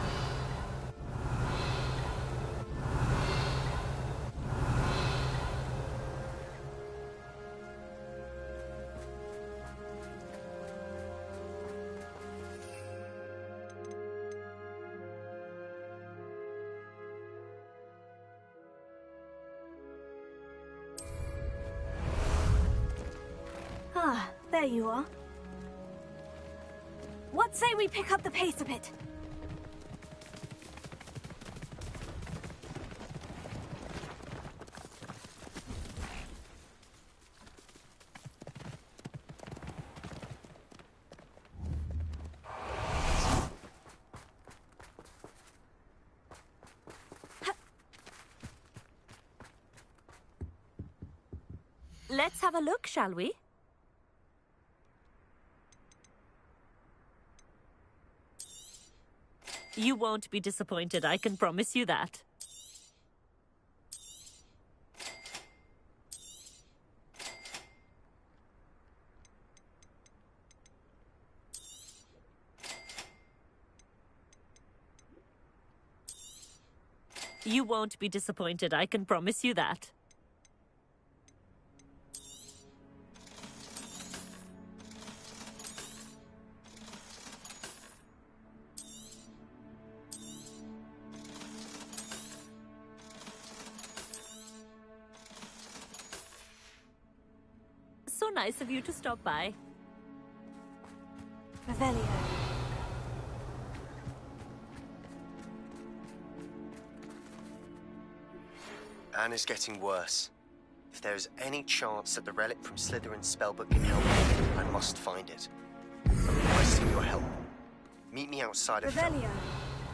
Ah, there you are. What say we pick up the pace a bit? Let's have a look, shall we? You won't be disappointed, I can promise you that. You won't be disappointed, I can promise you that. So nice of you to stop by. Revelio. Anne is getting worse. If there is any chance that the relic from Slytherin's spellbook can help me, I must find it. I'm requesting your help. Meet me outside of Revelio.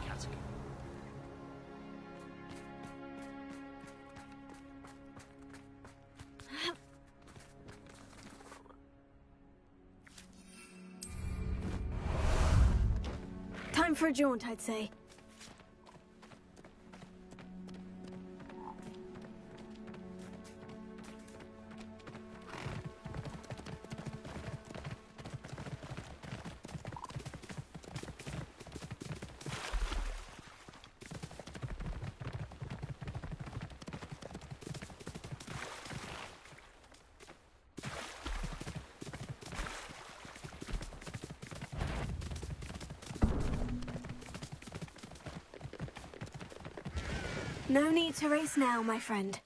Catacomb. Time for a jaunt, I'd say. No need to race now, my friend.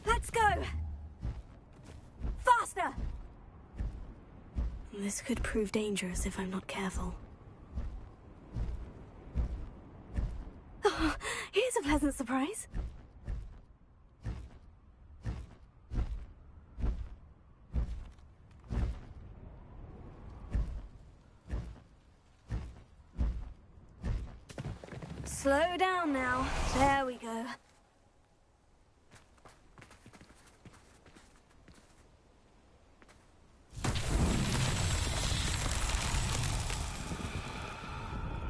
Let's go! Faster! This could prove dangerous if I'm not careful. Oh, here's a pleasant surprise. Slow down now. There we go.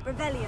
Revelio.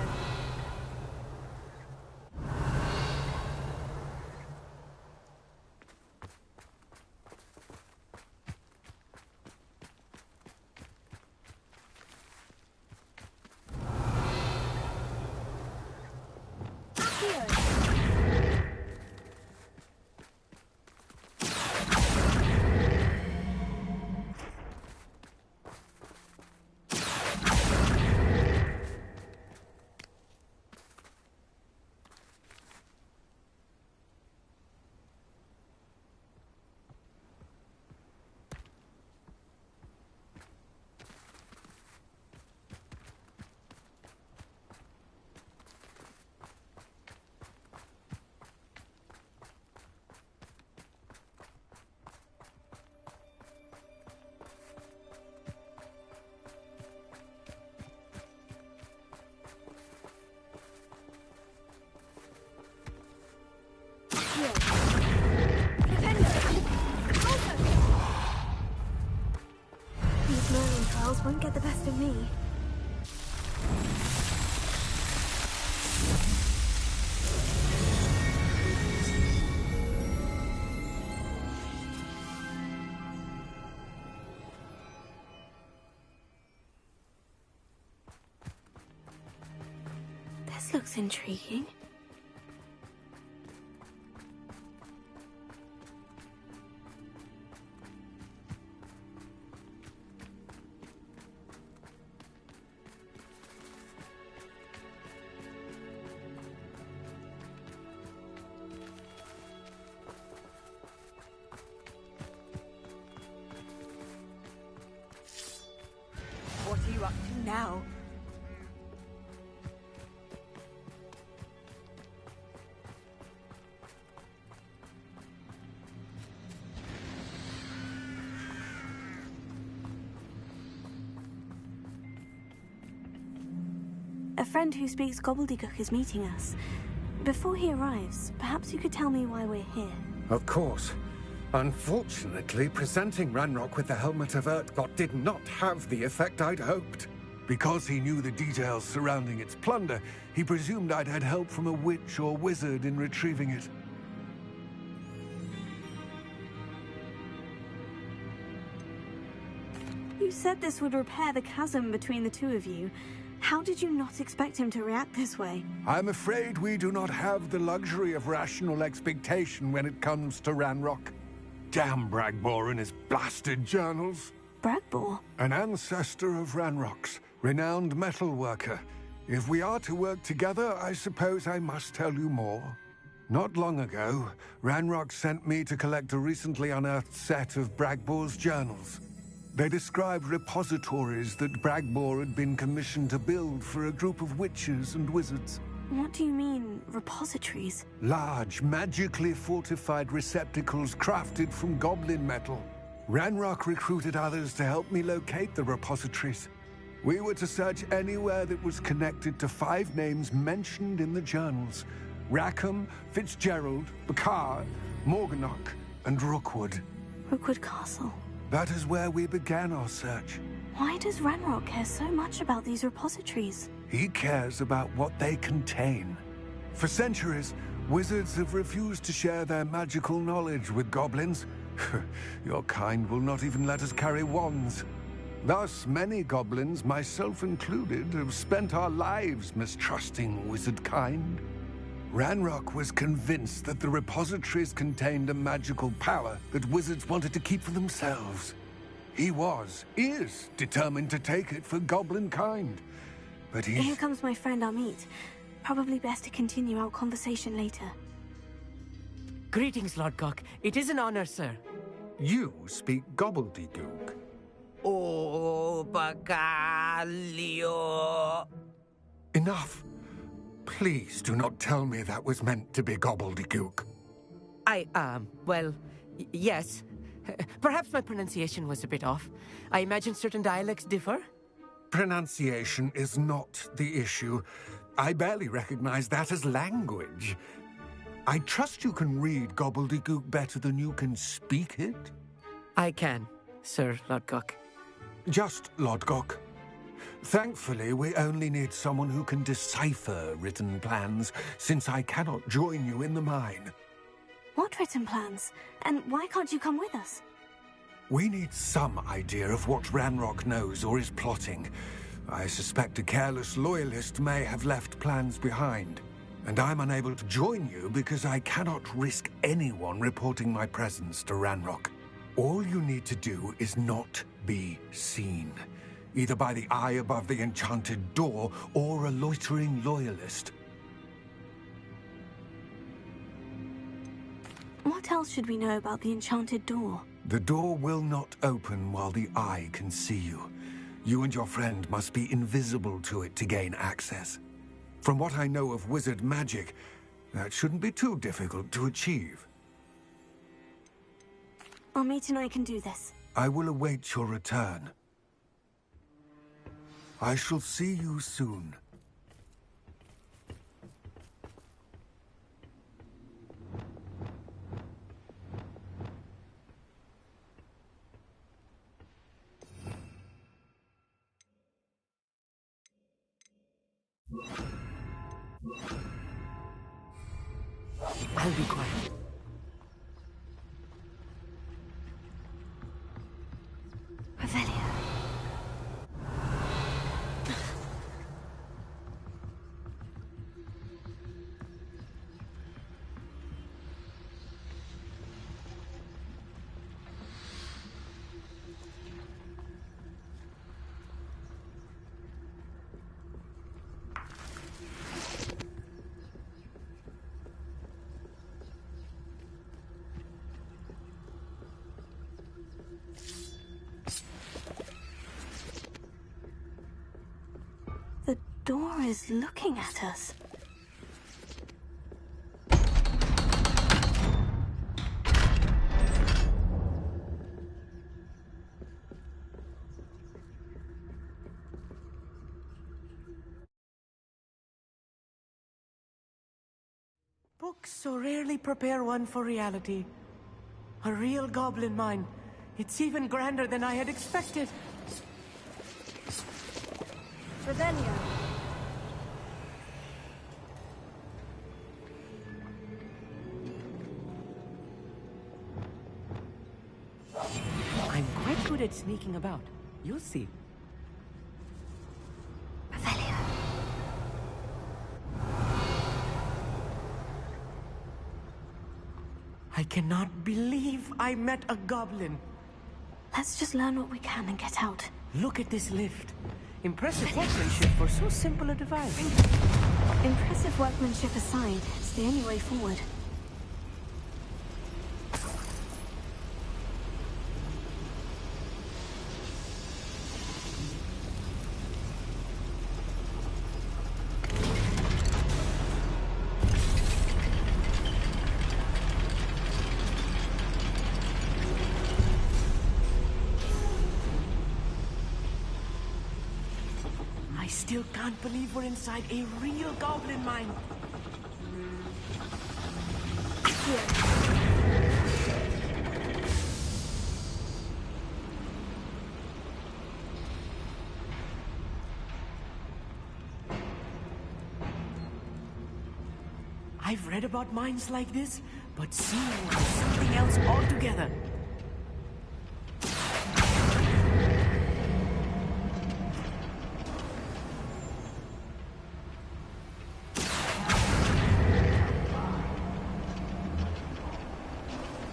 These learning trials won't get the best of me. This looks intriguing. What are you up to now? A friend who speaks gobbledygook is meeting us. Before he arrives, perhaps you could tell me why we're here. Of course. Unfortunately, presenting Ranrock with the Helmet of Urtkot did not have the effect I'd hoped. Because he knew the details surrounding its plunder, he presumed I'd had help from a witch or wizard in retrieving it. You said this would repair the chasm between the two of you. How did you not expect him to react this way? I'm afraid we do not have the luxury of rational expectation when it comes to Ranrock. Damn Bragbor and his blasted journals. Bragbor? An ancestor of Ranrock's, renowned metal worker. If we are to work together, I suppose I must tell you more. Not long ago, Ranrock sent me to collect a recently unearthed set of Bragbor's journals. They described repositories that Bragbor had been commissioned to build for a group of witches and wizards. What do you mean, repositories? Large, magically fortified receptacles crafted from goblin metal. Ranrock recruited others to help me locate the repositories. We were to search anywhere that was connected to 5 names mentioned in the journals: Rackham, Fitzgerald, Bakar, Morganach, and Rookwood. Rookwood Castle. That is where we began our search. Why does Ranrock care so much about these repositories? He cares about what they contain. For centuries, wizards have refused to share their magical knowledge with goblins. Your kind will not even let us carry wands. Thus, many goblins, myself included, have spent our lives mistrusting wizard kind. Ranrock was convinced that the repositories contained a magical power that wizards wanted to keep for themselves. He is determined to take it for goblin kind. But Here comes my friend Amit. Probably best to continue our conversation later. Greetings, Lord Cock. It is an honor, sir. You speak gobbledygook. Oh, Bagalio. Enough. Please do not tell me that was meant to be gobbledygook. Well, yes. Perhaps my pronunciation was a bit off. I imagine certain dialects differ? Pronunciation is not the issue. I barely recognize that as language. I trust you can read gobbledygook better than you can speak it? I can, Sir Lodgok. Just Lodgok. Thankfully, we only need someone who can decipher written plans, since I cannot join you in the mine. What written plans? And why can't you come with us? We need some idea of what Ranrock knows or is plotting. I suspect a careless loyalist may have left plans behind. And I'm unable to join you because I cannot risk anyone reporting my presence to Ranrock. All you need to do is not be seen. Either by the eye above the enchanted door, or a loitering loyalist. What else should we know about the enchanted door? The door will not open while the eye can see you. You and your friend must be invisible to it to gain access. From what I know of wizard magic, that shouldn't be too difficult to achieve. Amit and I can do this. I will await your return. I shall see you soon. I'll be quiet. Revelio. The door is looking at us. Books so rarely prepare one for reality. A real goblin mine. It's even grander than I had expected. Revelio. I'm quite good at sneaking about. You'll see. I cannot believe I met a goblin. Let's just learn what we can and get out. Look at this lift. Impressive workmanship for so simple a device. Impressive workmanship aside, it's the only way forward. I still can't believe we're inside a real goblin mine. I've read about mines like this, but seeing one is something else altogether.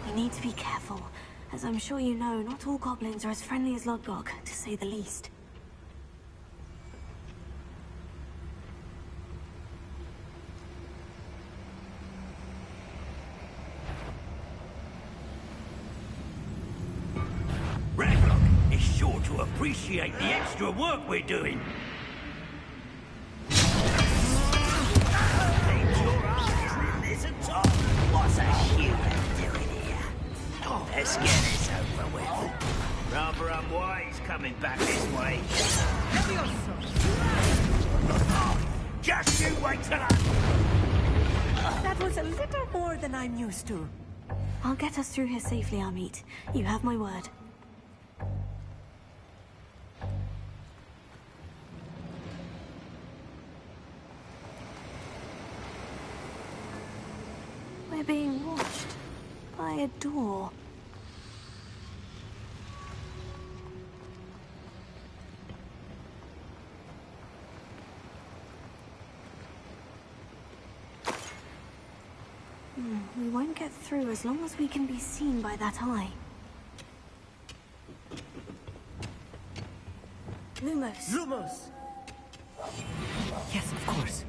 We need to be careful. As I'm sure you know, not all goblins are as friendly as Lodgok, to say the least. Ravenclaw is sure to appreciate the extra work we're doing. Keep your eyes on this at all. What's a human doing here? Let's get this over with. Rather unwise coming back this way. Just you wait till That was a little more than I'm used to. I'll get us through here safely, Amit. You have my word. We're being watched by a door. We won't get through as long as we can be seen by that eye. Lumos. Lumos! Yes, of course.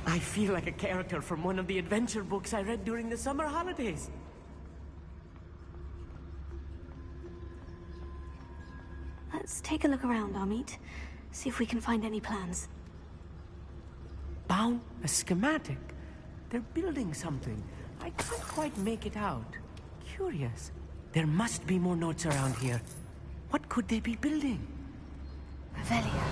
I feel like a character from one of the adventure books I read during the summer holidays. Let's take a look around, Amit. See if we can find any plans. Bound? A schematic? They're building something. I can't quite make it out. Curious. There must be more notes around here. What could they be building? Revelio.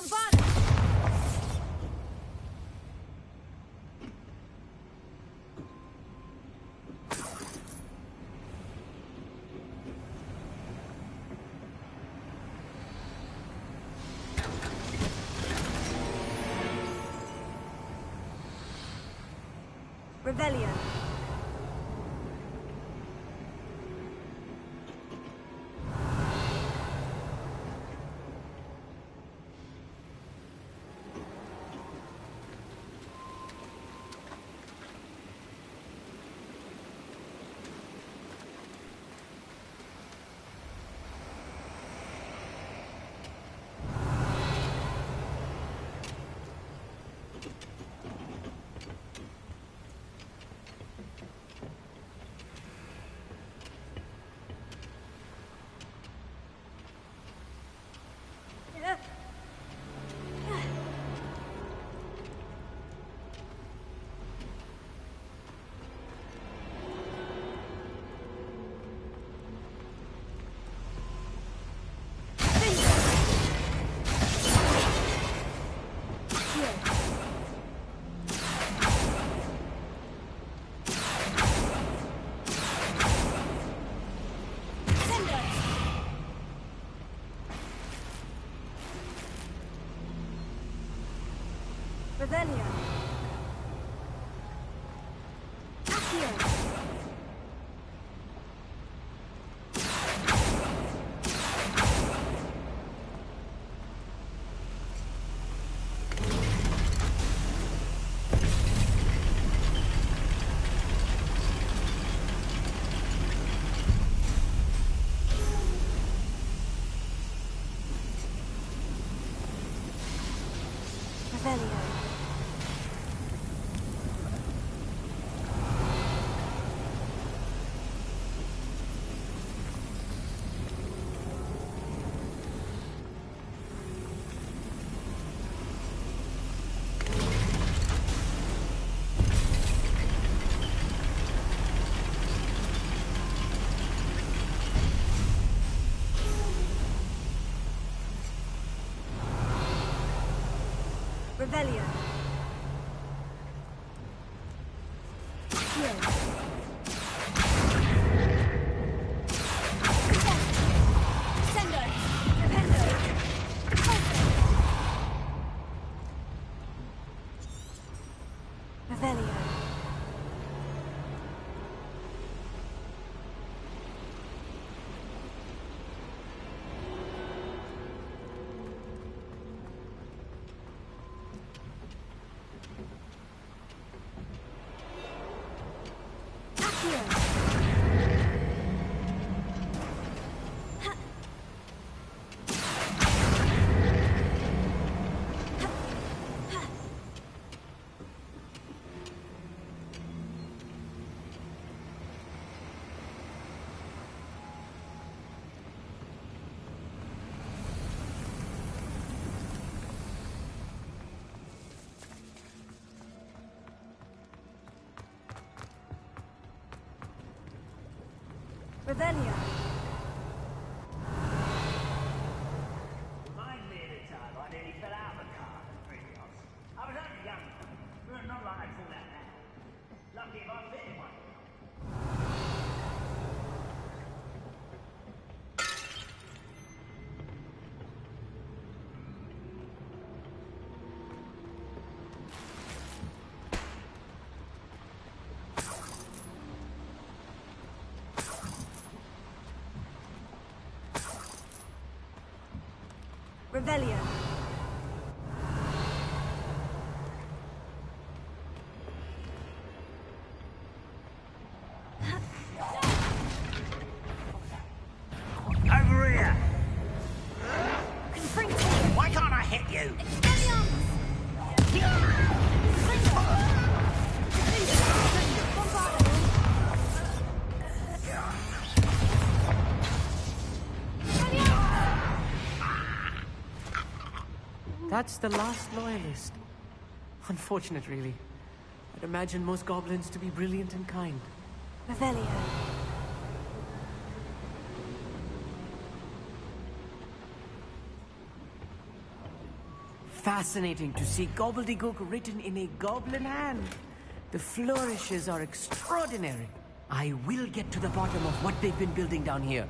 Bombarded! Revelio. Revelio. Accio. Revelio. Revelio. Accio. Sendo. Rependo. Revelio. Revelio. Remind me of the time I nearly fell out of a car at Gringotts. I was only young, but not like I'd fall out now. Lucky if I fit in one. Revelio. Over here! Why can't I hit you? That's the last loyalist. Unfortunate, really. I'd imagine most goblins to be brilliant and kind. Revelio. fascinating to see gobbledygook written in a goblin hand. The flourishes are extraordinary. I will get to the bottom of what they've been building down here.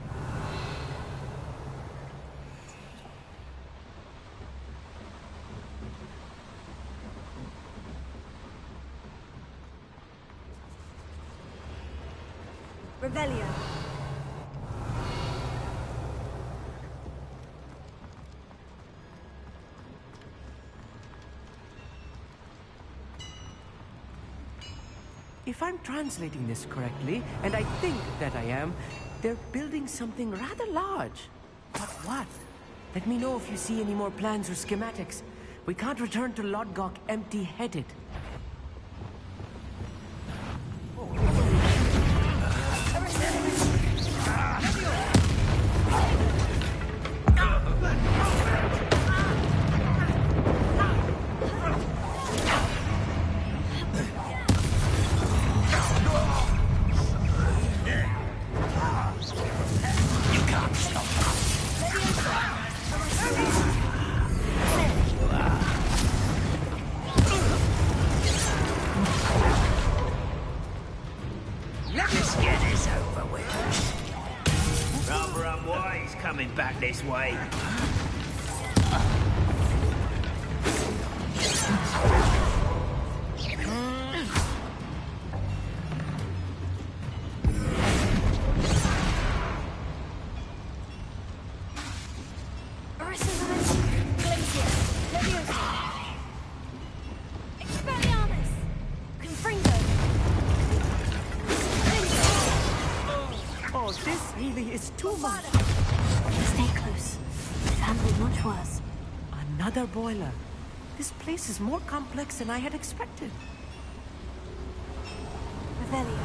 Revelio. If I'm translating this correctly, and I think that I am, they're building something rather large. But what? Let me know if you see any more plans or schematics. We can't return to Lodgok empty-headed. This way. Oh, this really is too much. Stay close. I've handled much worse. Another boiler. This place is more complex than I had expected. Revelio.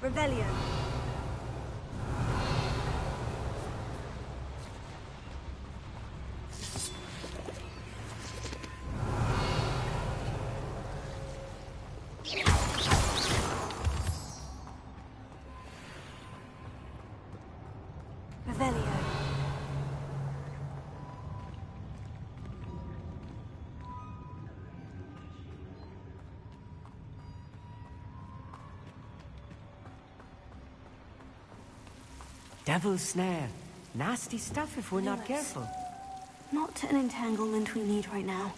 Revelio. Revelio. Devil's snare. Nasty stuff if we're not careful. Not an entanglement we need right now.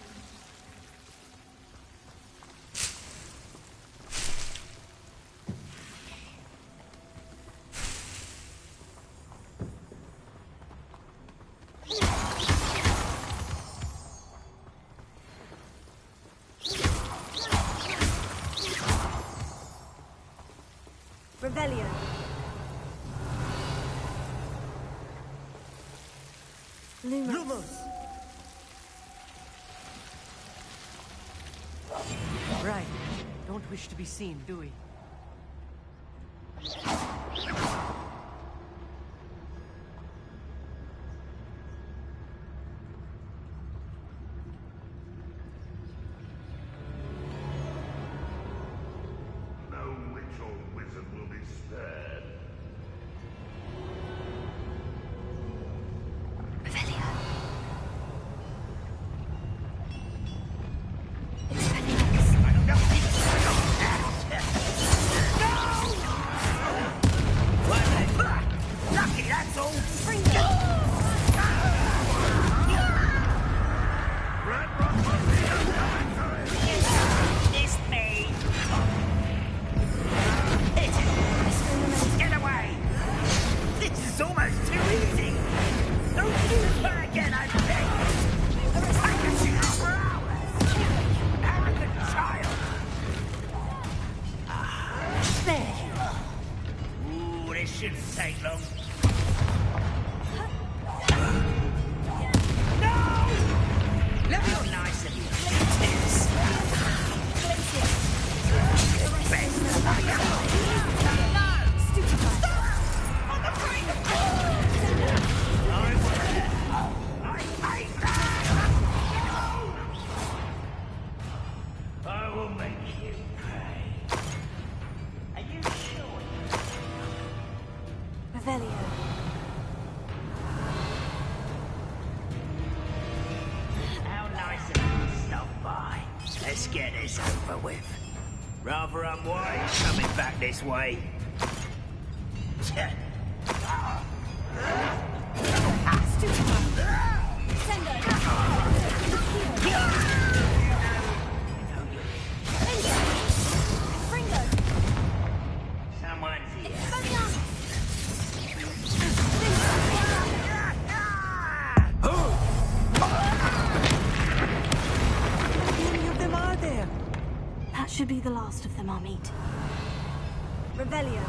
Revelio. Lumos. Right. Don't wish to be seen, do we? No witch or wizard will be spared. Let's get this over with. Rather unwise coming back this way. Someone's here. How many of them are there? That should be the last of them, I'll meet. Revelio.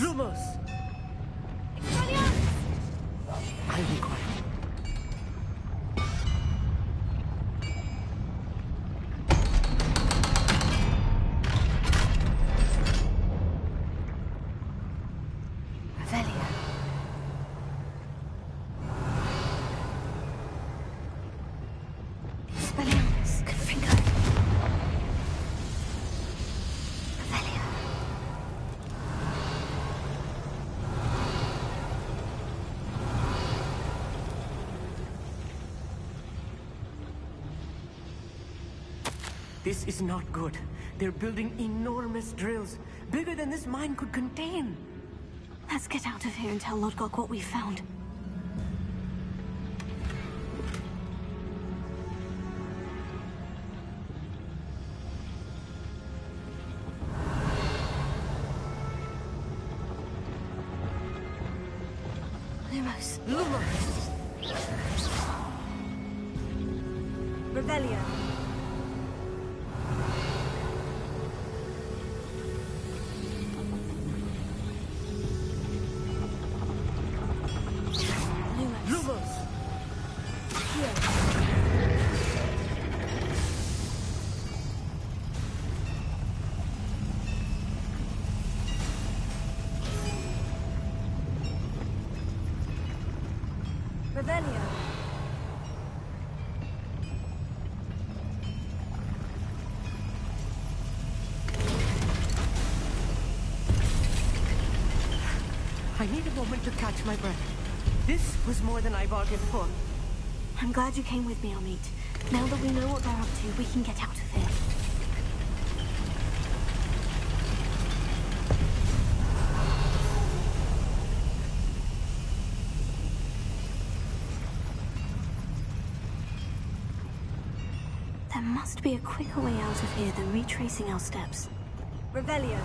Lumos! I'll be quiet. This is not good. They're building enormous drills, bigger than this mine could contain. Let's get out of here and tell Lodgok what we found. Lumos. Lumos. Revelio. Revelio. I need a moment to catch my breath. This was more than I bargained for. I'm glad you came with me, Amit. Now that we know what they're up to, we can get out of here. There must be a quicker way out of here than retracing our steps. Revelio.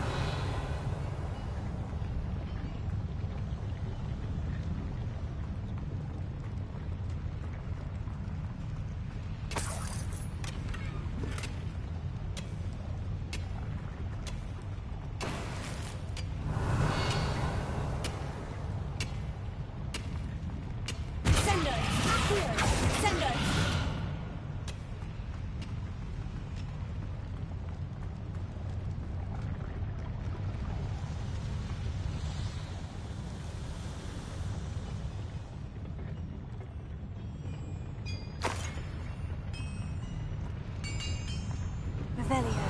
Revelio.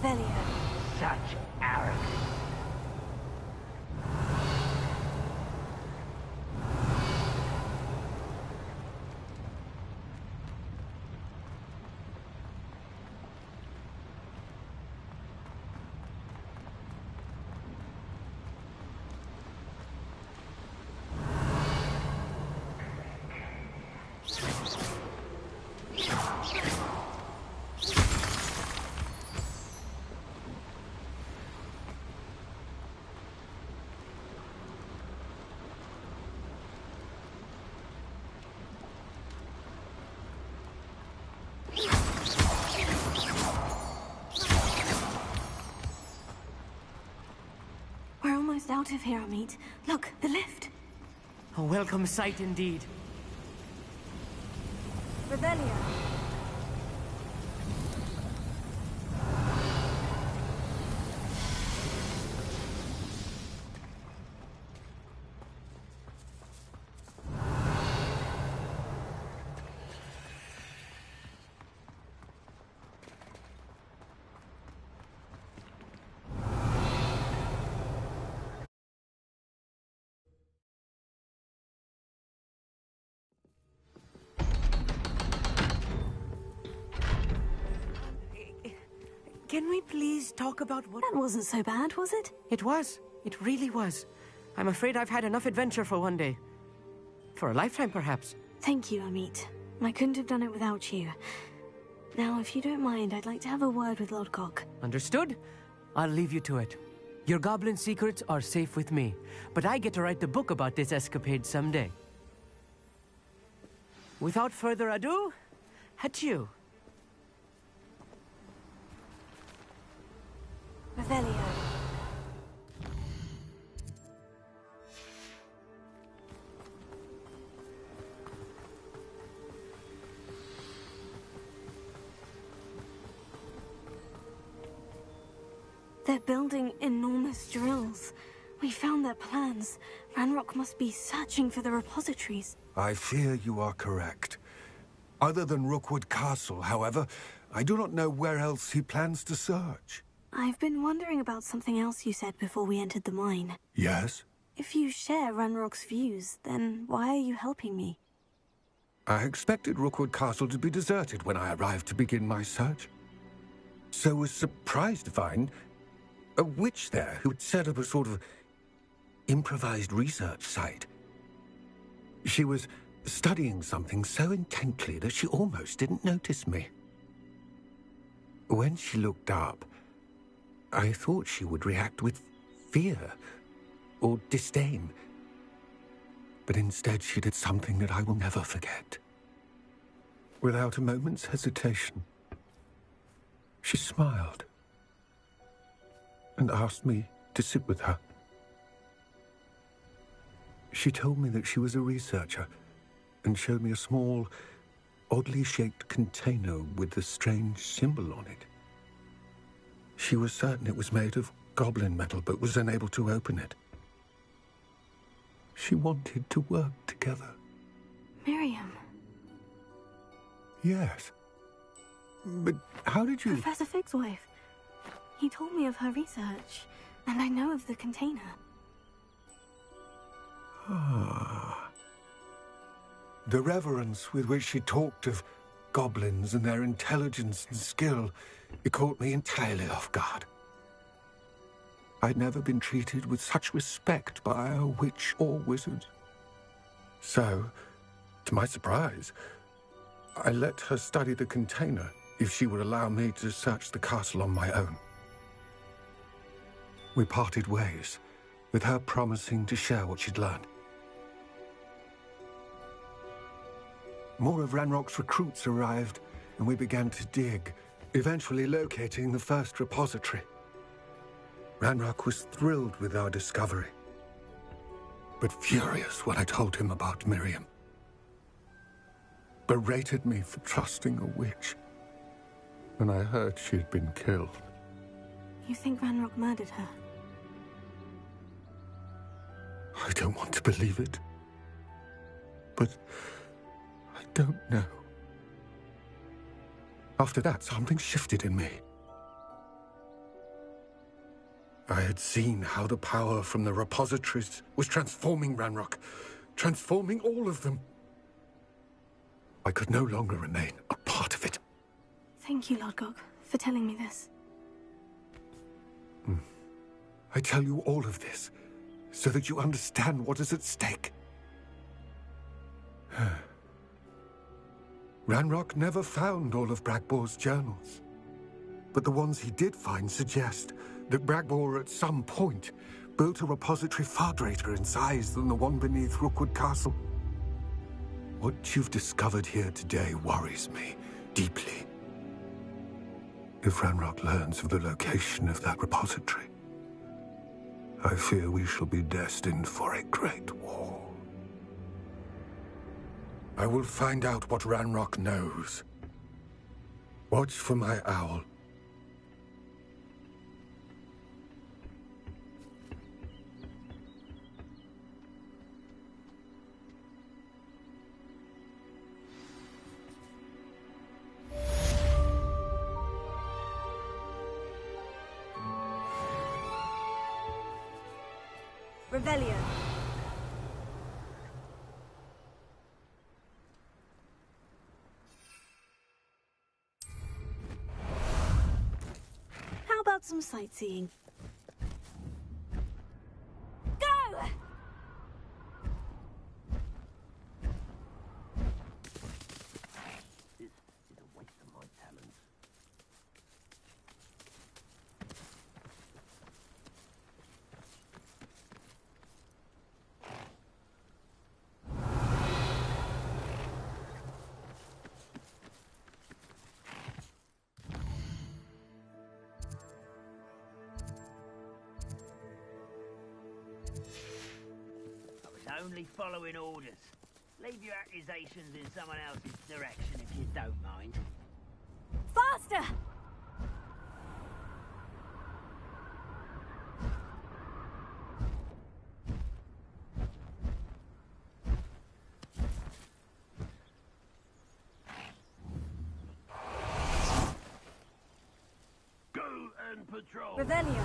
Revelio. Such arrogance. We're almost out of here, Amit. Look, the lift. A welcome sight indeed. Revelio. Can we please talk about what... That wasn't so bad, was it? It was. It really was. I'm afraid I've had enough adventure for one day. For a lifetime, perhaps. Thank you, Amit. I couldn't have done it without you. Now, if you don't mind, I'd like to have a word with Lodgok. Understood? I'll leave you to it. Your goblin secrets are safe with me, but I get to write the book about this escapade someday. Without further ado, adieu. Revelio. They're building enormous drills. We found their plans. Ranrock must be searching for the repositories. I fear you are correct. Other than Rookwood Castle, however, I do not know where else he plans to search. I've been wondering about something else you said before we entered the mine. Yes? If you share Ranrock's views, then why are you helping me? I expected Rookwood Castle to be deserted when I arrived to begin my search. So was surprised to find a witch there who had set up a sort of improvised research site. She was studying something so intently that she almost didn't notice me. When she looked up, I thought she would react with fear or disdain. But instead she did something that I will never forget. Without a moment's hesitation, she smiled and asked me to sit with her. She told me that she was a researcher and showed me a small, oddly shaped container with a strange symbol on it. She was certain it was made of goblin metal, but was unable to open it. She wanted to work together. Miriam. Yes. But how did you... Professor Fig's wife. He told me of her research, and I know of the container. Ah. The reverence with which she talked of goblins and their intelligence and skill, it caught me entirely off guard. I'd never been treated with such respect by a witch or wizard. So, to my surprise, I let her study the container if she would allow me to search the castle on my own. We parted ways, with her promising to share what she'd learned. More of Ranrock's recruits arrived, and we began to dig, eventually locating the first repository. Ranrock was thrilled with our discovery, but furious when I told him about Miriam. Berated me for trusting a witch when I heard she'd been killed. You think Ranrock murdered her? I don't want to believe it, but I don't know. After that, something shifted in me. I had seen how the power from the repositories was transforming Ranrock, transforming all of them. I could no longer remain a part of it. Thank you, Lodgok, for telling me this. I tell you all of this so that you understand what is at stake. Ranrock never found all of Bragbor's journals. But the ones he did find suggest that Bragbor at some point built a repository far greater in size than the one beneath Rookwood Castle. What you've discovered here today worries me deeply. If Ranrock learns of the location of that repository, I fear we shall be destined for a great war. I will find out what Ranrock knows. Watch for my owl. Revelio. How about some sightseeing? Go! This is a waste of my talents. Only following orders. Leave your accusations in someone else's direction if you don't mind. Faster! Go and patrol. Revelio.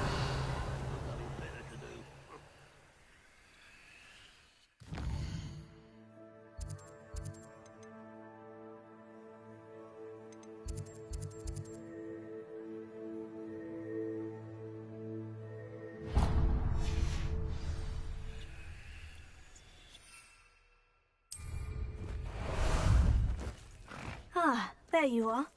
Ah, there you are.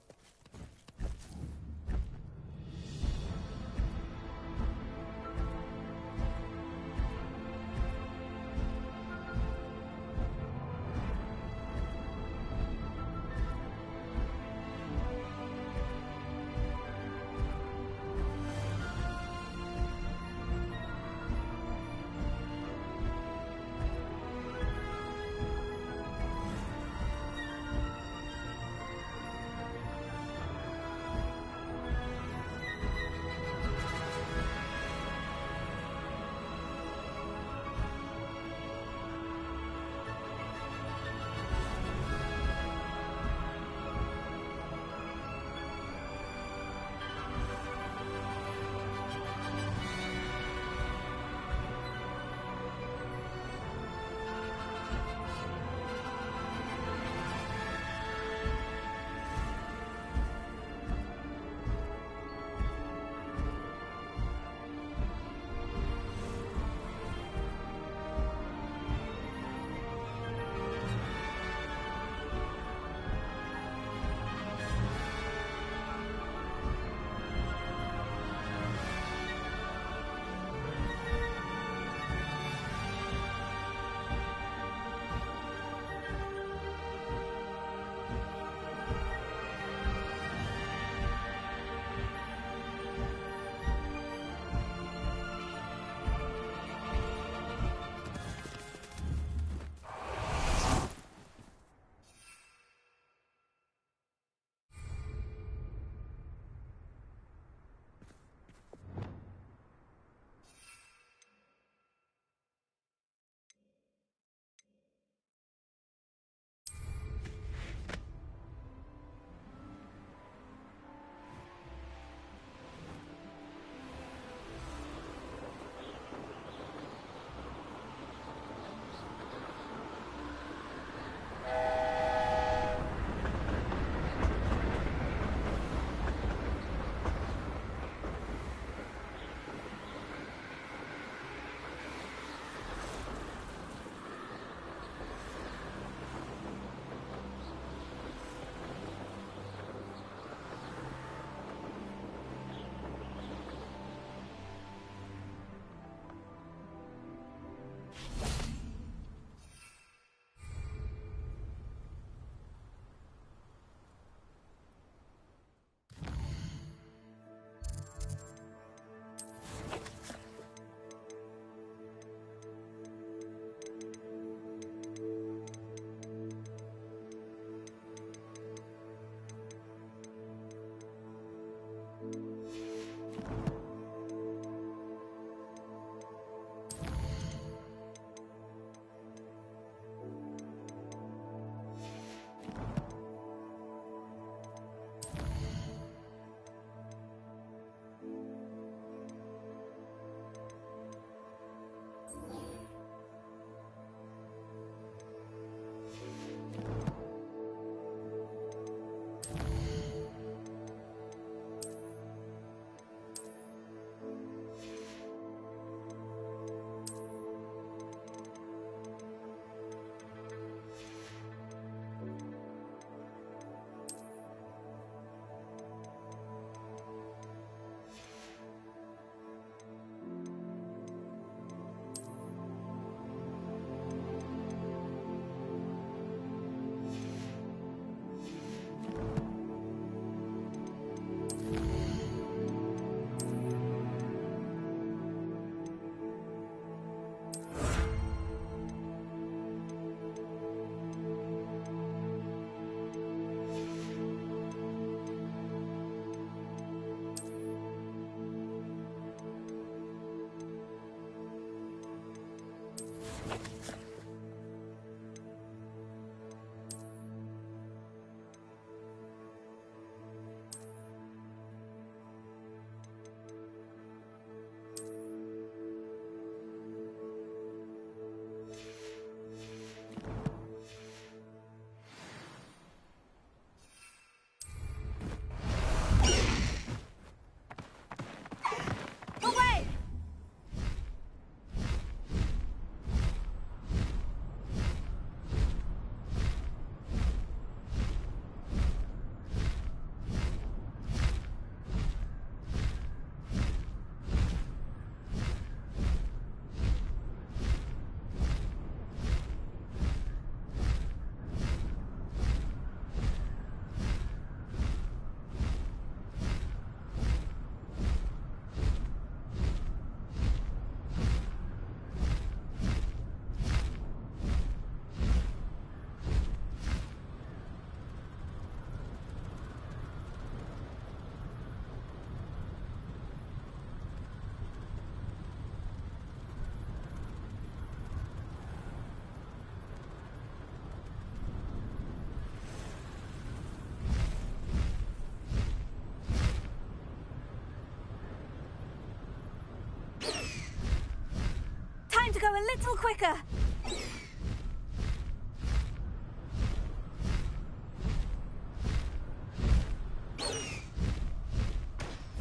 Time to go a little quicker.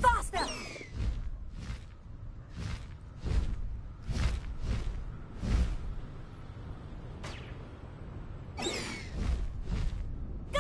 Faster! Go!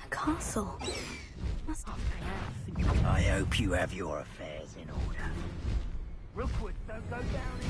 Castle. I hope you have your affairs in order. Real quick, don't go down easy.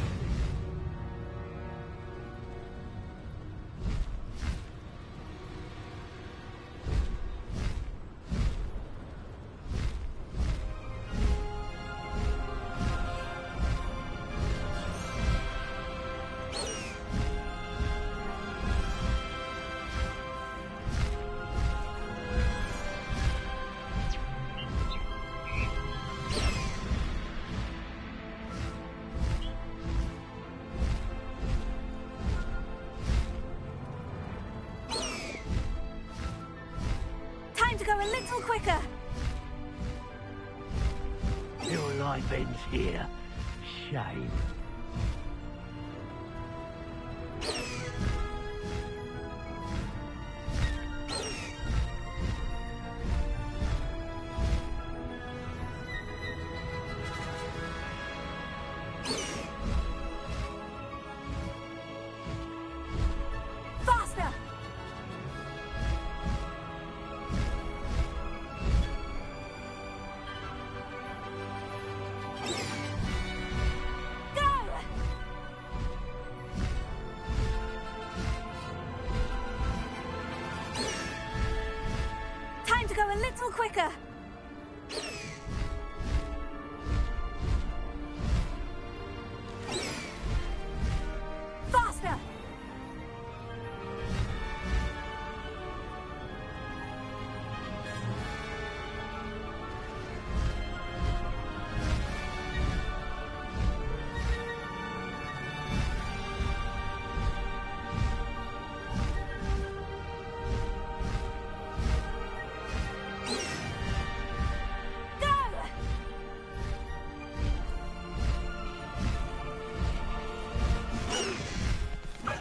Time to go a little quicker. Your life ends here. Shame. Faster! Go! Time to go a little quicker. Faster!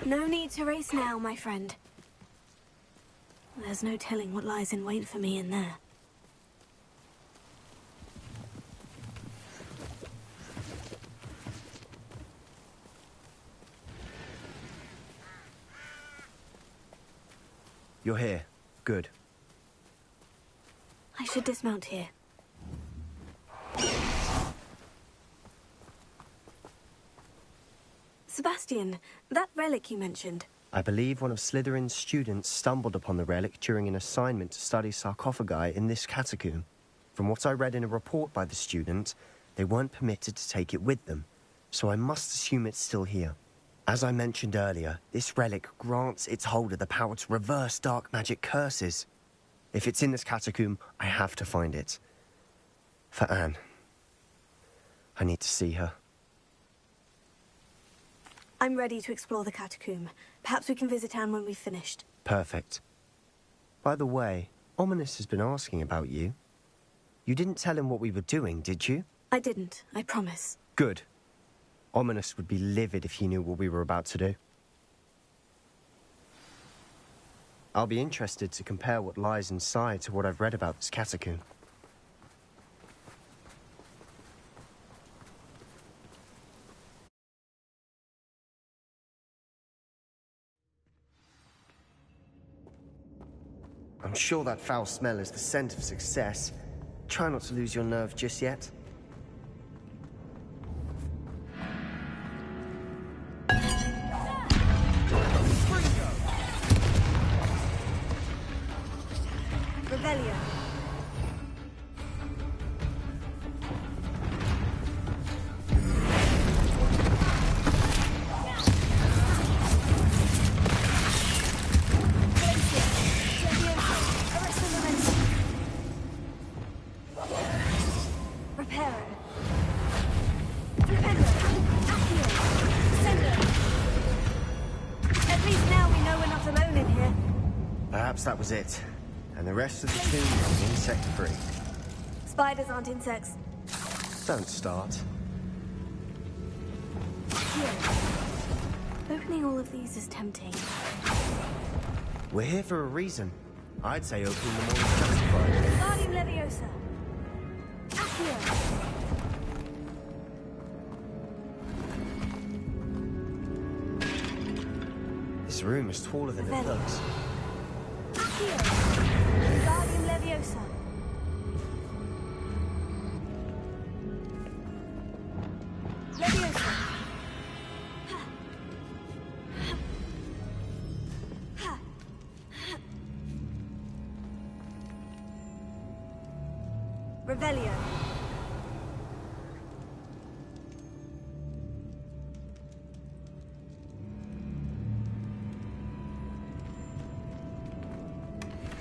No need to race now, my friend. There's no telling what lies in wait for me in there. You're here. Good. I should dismount here. Sebastian, that relic you mentioned. I believe one of Slytherin's students stumbled upon the relic during an assignment to study sarcophagi in this catacomb. From what I read in a report by the student, they weren't permitted to take it with them, so I must assume it's still here. As I mentioned earlier, this relic grants its holder the power to reverse dark magic curses. If it's in this catacomb, I have to find it. For Anne. I need to see her. I'm ready to explore the catacomb. Perhaps we can visit Anne when we've finished. Perfect. By the way, Ominous has been asking about you. You didn't tell him what we were doing, did you? I didn't, I promise. Good. Ominous would be livid if he knew what we were about to do. I'll be interested to compare what lies inside to what I've read about this catacomb. I'm sure that foul smell is the scent of success. Try not to lose your nerve just yet. Revelio. Perhaps that was it. And the rest of the tomb is insect-free. Spiders aren't insects. Don't start. Here. Opening all of these is tempting. We're here for a reason. I'd say opening them all is justified. Guardian Leviosa. Accio. This room is taller than it looks. Guardian Leviosa. Leviosa. Revelio.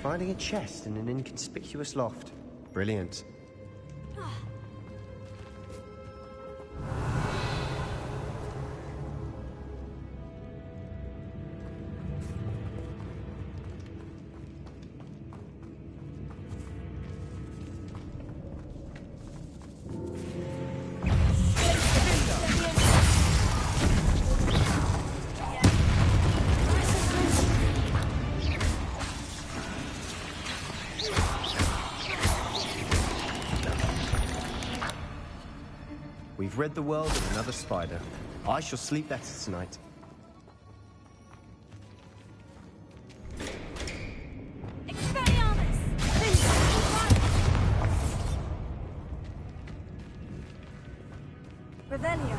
Finding a chest in an inconspicuous loft. Brilliant. We've rid the world of another spider. I shall sleep better tonight. Expelliarmus! Revelio.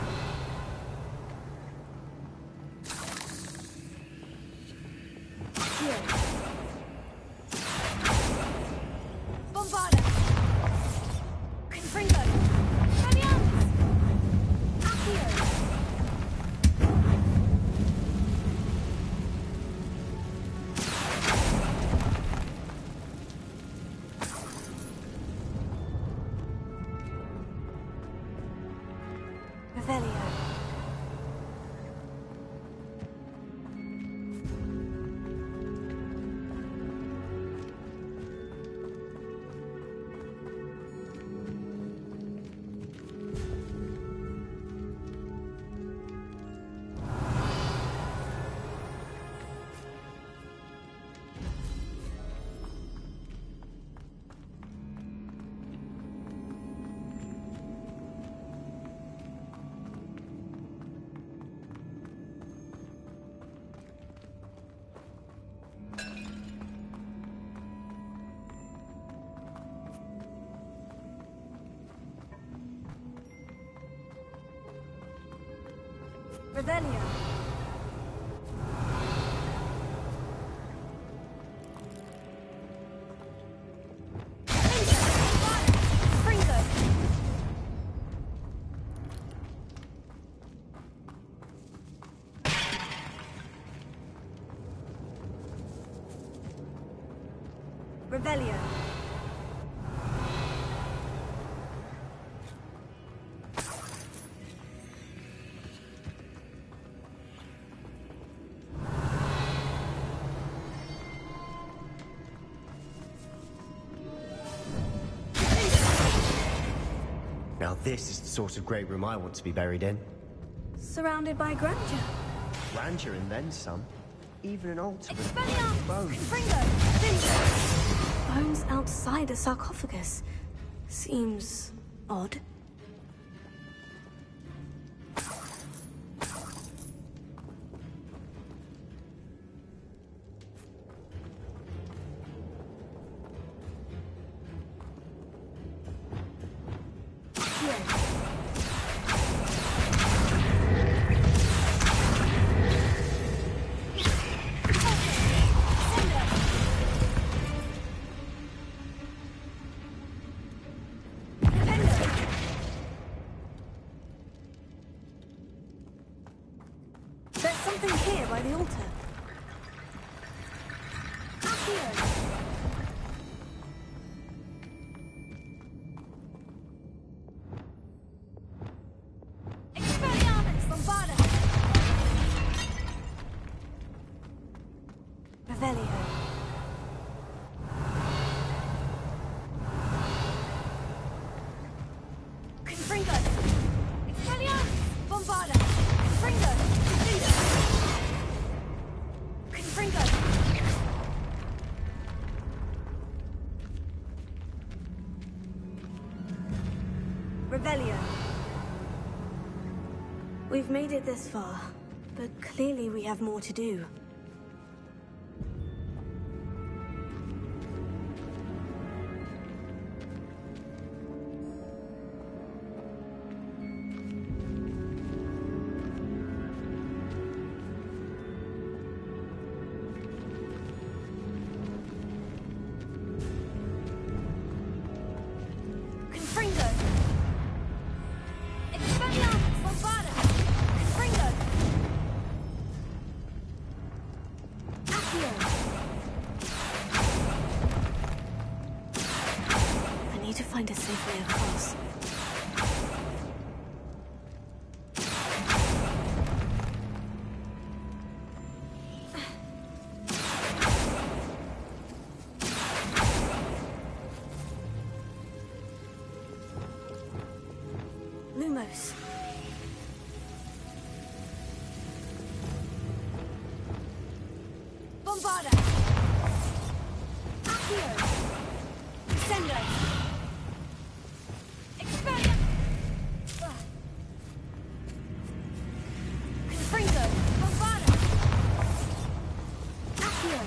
Here. Bombarda. Confringo. Expelliarmus! Accio. Revelio. Revelio. Now this is the sort of great room I want to be buried in. Surrounded by grandeur. Grandeur and then some. Even an altar with Expelliarmus! bones. Confringo! Bones outside a sarcophagus. Seems odd. There's something here by the altar. Expelliarmus! Bombarda! Revelio. Confringo! Expelliarmus! Bombarda! Confringo! Confringo! Revelio. We've made it this far, but clearly we have more to do. Confringo! Expelliarmus! Bombarda! Confringo! Accio! I need to find a safe way across. Lumos. Bombarda! Accio! Descendo! Experia! Confringo! Bombarda! Accio!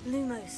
Lumos.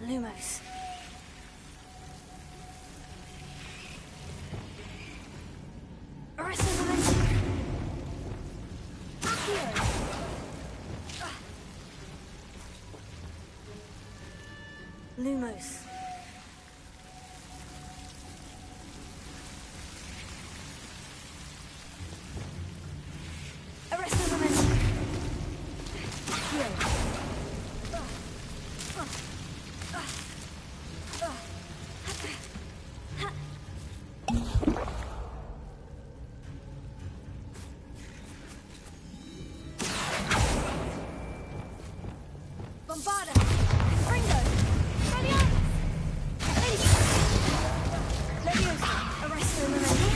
Lumos. Arrested Momentum. Accio. Lumos. Arrested Momentum. Accio. Bombarda! Ringo! Leviosa! Arresto Momentum!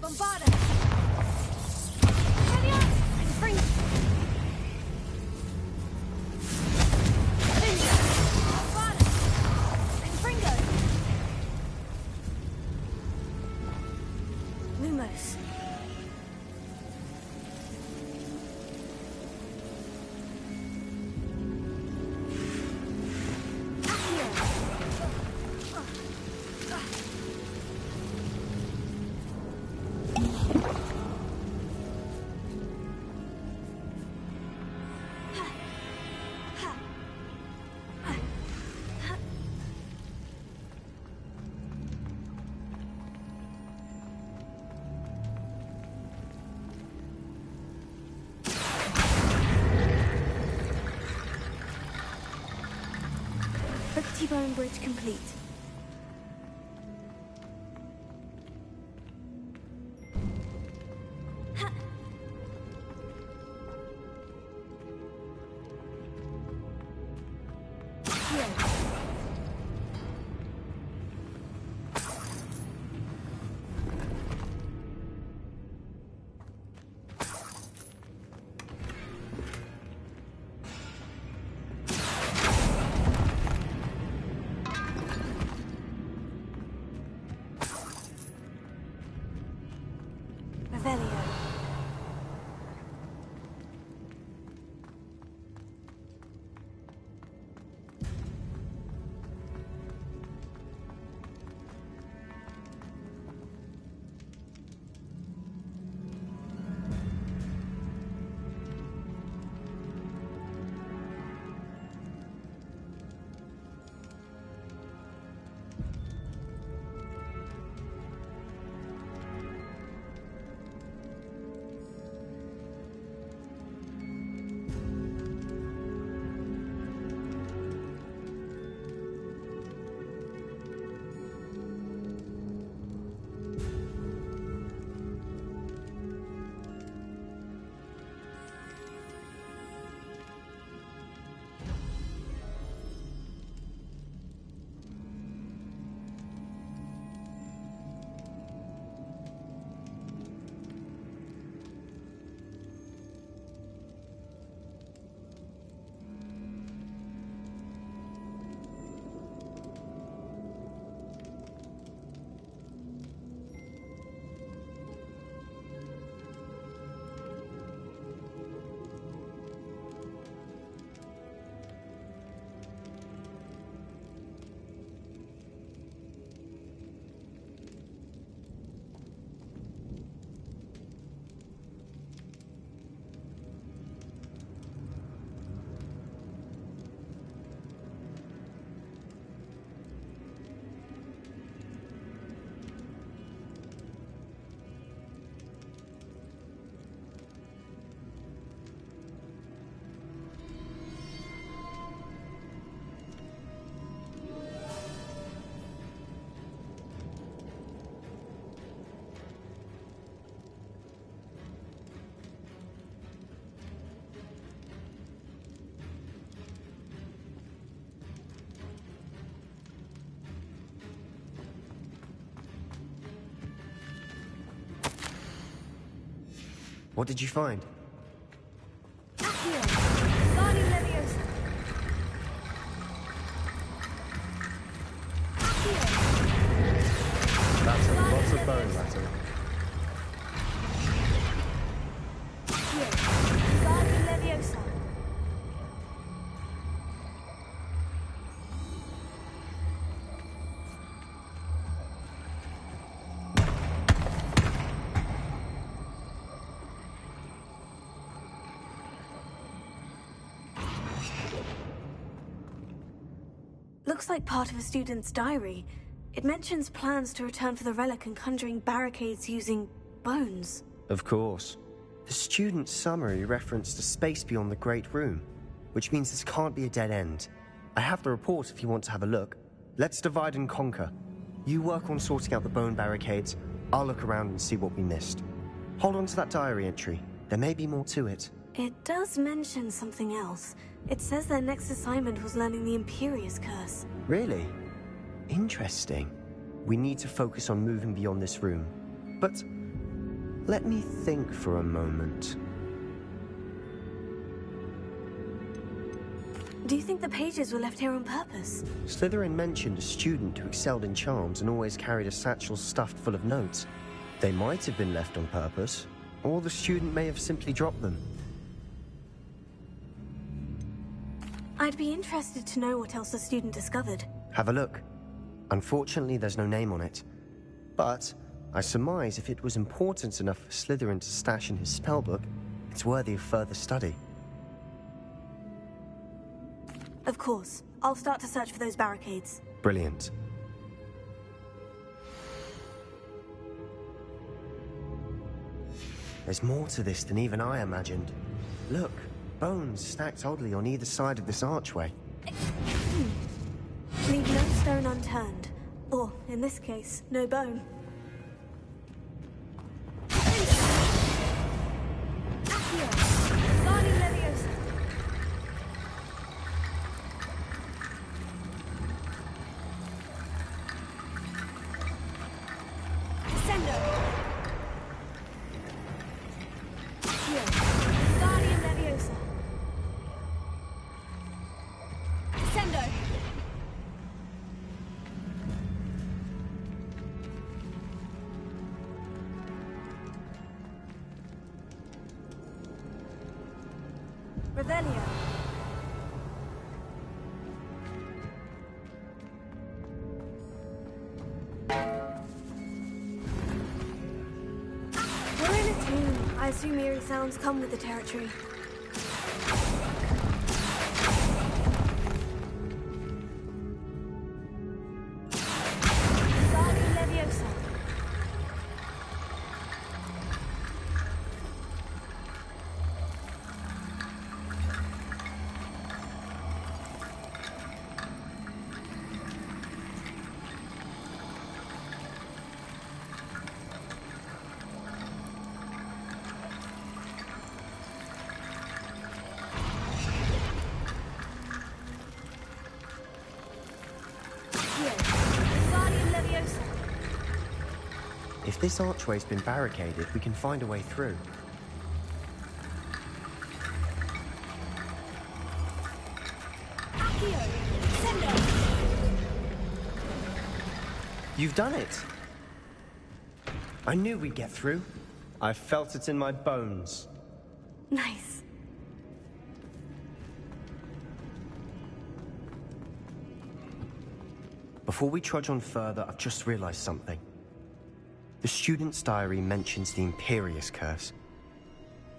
Bombarda! Lumos. T-bone bridge complete. What did you find? Accio. Guardian Leviosa. Looks like part of a student's diary. It mentions plans to return for the relic and conjuring barricades using bones. Of course. The student's summary referenced a space beyond the Great Room, which means this can't be a dead end. I have the report if you want to have a look. Let's divide and conquer. You work on sorting out the bone barricades, I'll look around and see what we missed. Hold on to that diary entry. There may be more to it. It does mention something else. It says their next assignment was learning the Imperious Curse. Really? Interesting. We need to focus on moving beyond this room. But let me think for a moment. Do you think the pages were left here on purpose? Slytherin mentioned a student who excelled in charms and always carried a satchel stuffed full of notes. They might have been left on purpose, or the student may have simply dropped them. I'd be interested to know what else the student discovered. Have a look. Unfortunately, there's no name on it. But I surmise if it was important enough for Slytherin to stash in his spellbook, it's worthy of further study. Of course. I'll start to search for those barricades. Brilliant. There's more to this than even I imagined. Look, bones stacked oddly on either side of this archway. Leave no stone unturned. Or, in this case, no bone. Accio! Guardian Leviosa! Descendo! Accio! Guardian Leviosa! Descendo! Revelio. We're in a team. I assume eerie sounds come with the territory. Guardian Leviosa. Guardian Leviosa. If this archway's been barricaded, we can find a way through. Accio! Descendo! You've done it! I knew we'd get through. I felt it in my bones. Nice. Before we trudge on further, I've just realized something. The student's diary mentions the Imperious Curse.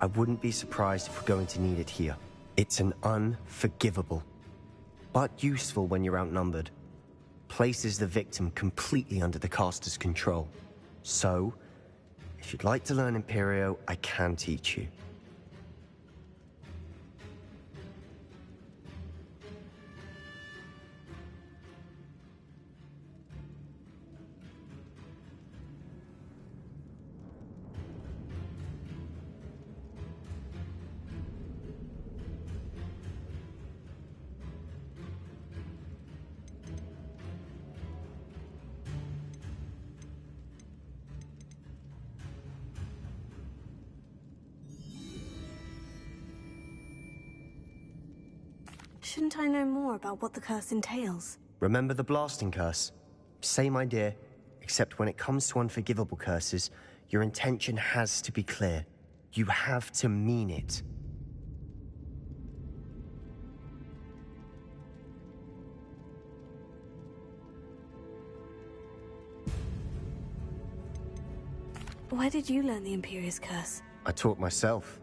I wouldn't be surprised if we're going to need it here. It's an unforgivable, but useful when you're outnumbered. Places the victim completely under the caster's control. So, if you'd like to learn Imperio, I can teach you. Shouldn't I know more about what the curse entails? Remember the blasting curse? Same idea, except when it comes to unforgivable curses, your intention has to be clear. You have to mean it. Where did you learn the Imperious Curse? I taught myself.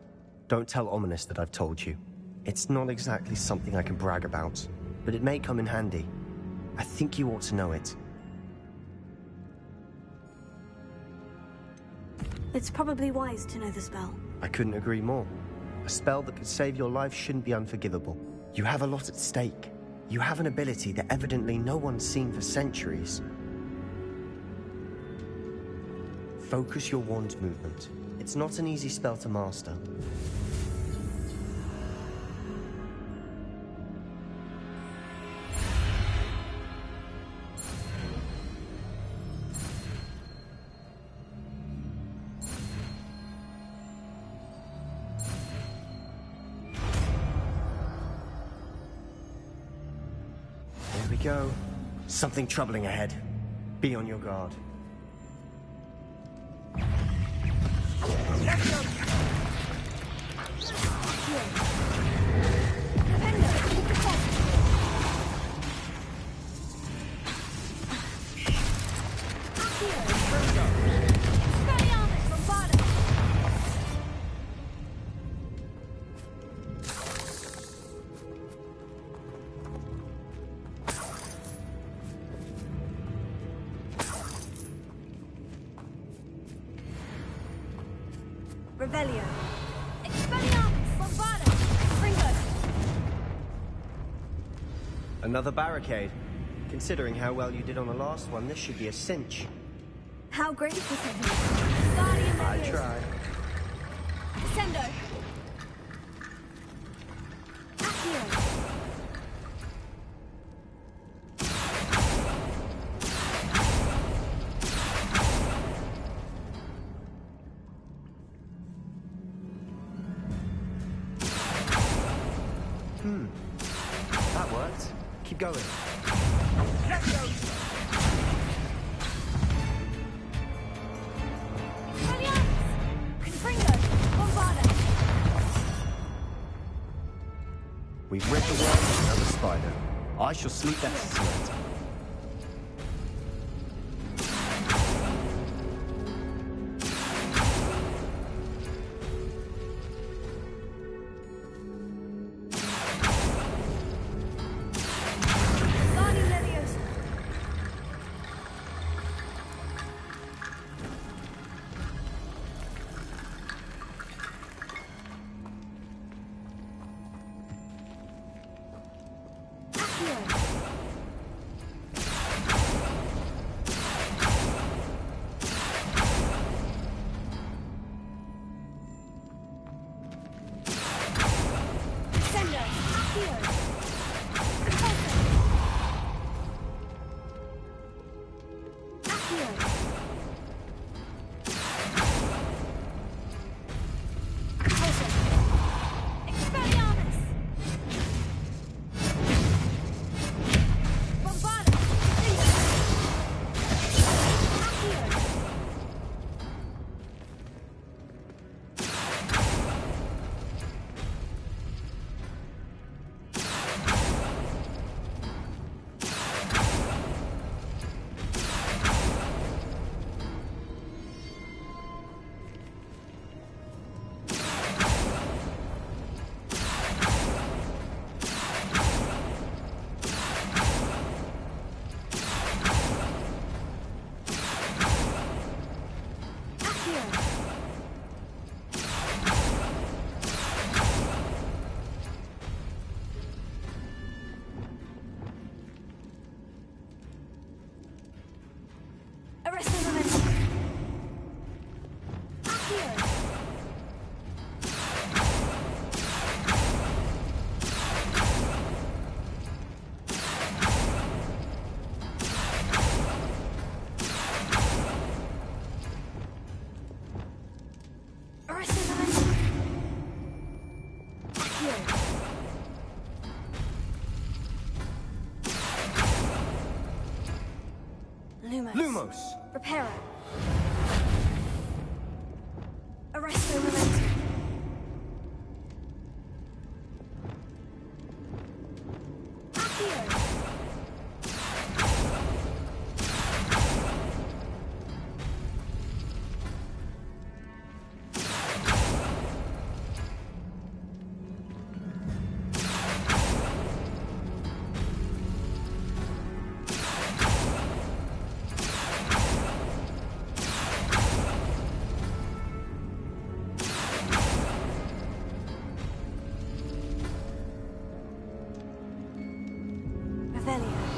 Don't tell Ominous that I've told you. It's not exactly something I can brag about, but it may come in handy. I think you ought to know it. It's probably wise to know the spell. I couldn't agree more. A spell that could save your life shouldn't be unforgivable. You have a lot at stake. You have an ability that evidently no one's seen for centuries. Focus your wand movement. It's not an easy spell to master. Here we go. Something troubling ahead. Be on your guard. Revelio. Expelliarmus! Bombarda! Fringo! Another barricade. Considering how well you did on the last one, this should be a cinch. How graceful of you. Guardian I Leviosa. tried. Descendo. Accio. That worked. Keep going. We've rid the world of another spider. I shall sleep better tonight. Guardian Leviosa. Lumos! Reparo. Arresto Momentum. Accio. Revelio.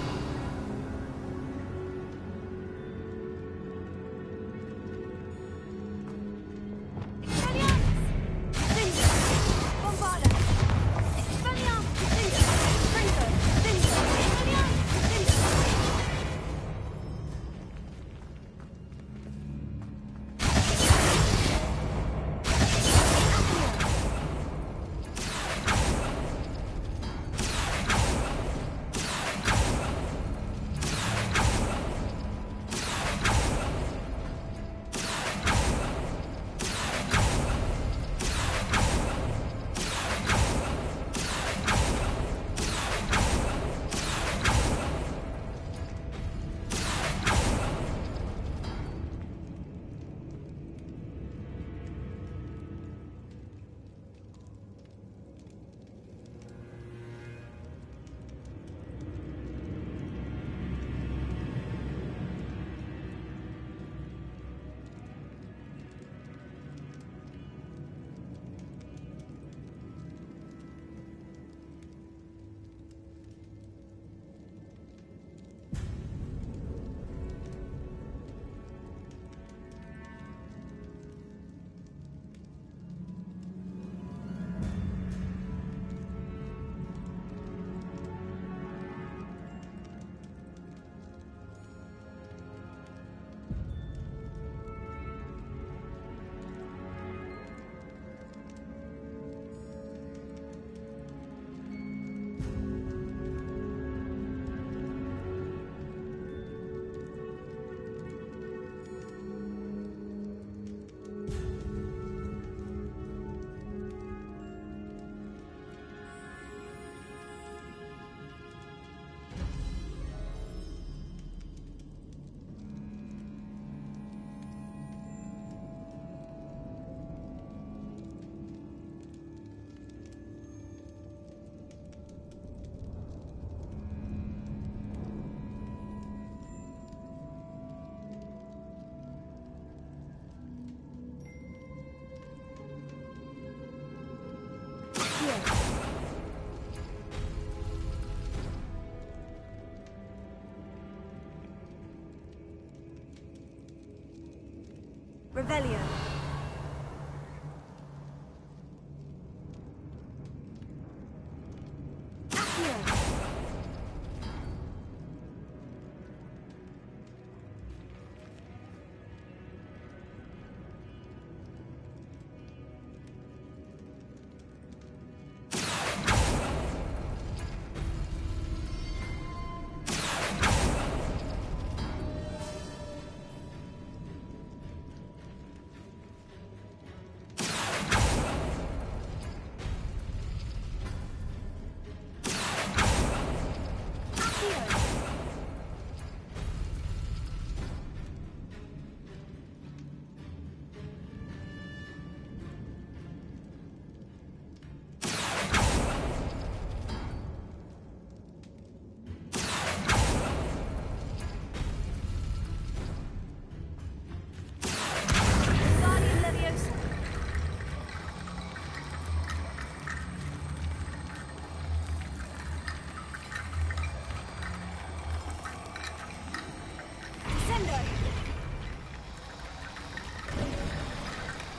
Revelio.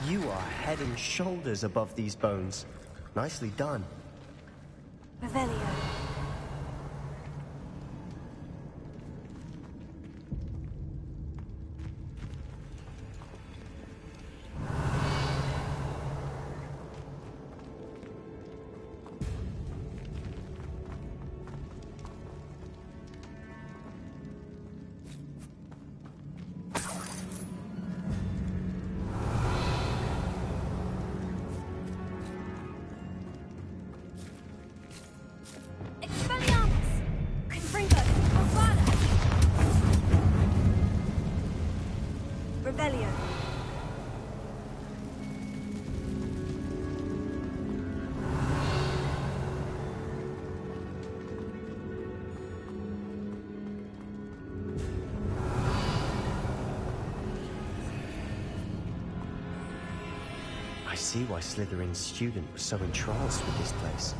You are head and shoulders above these bones. Nicely done. Revelio. Revelio. I see why Slytherin's student was so entranced with this place.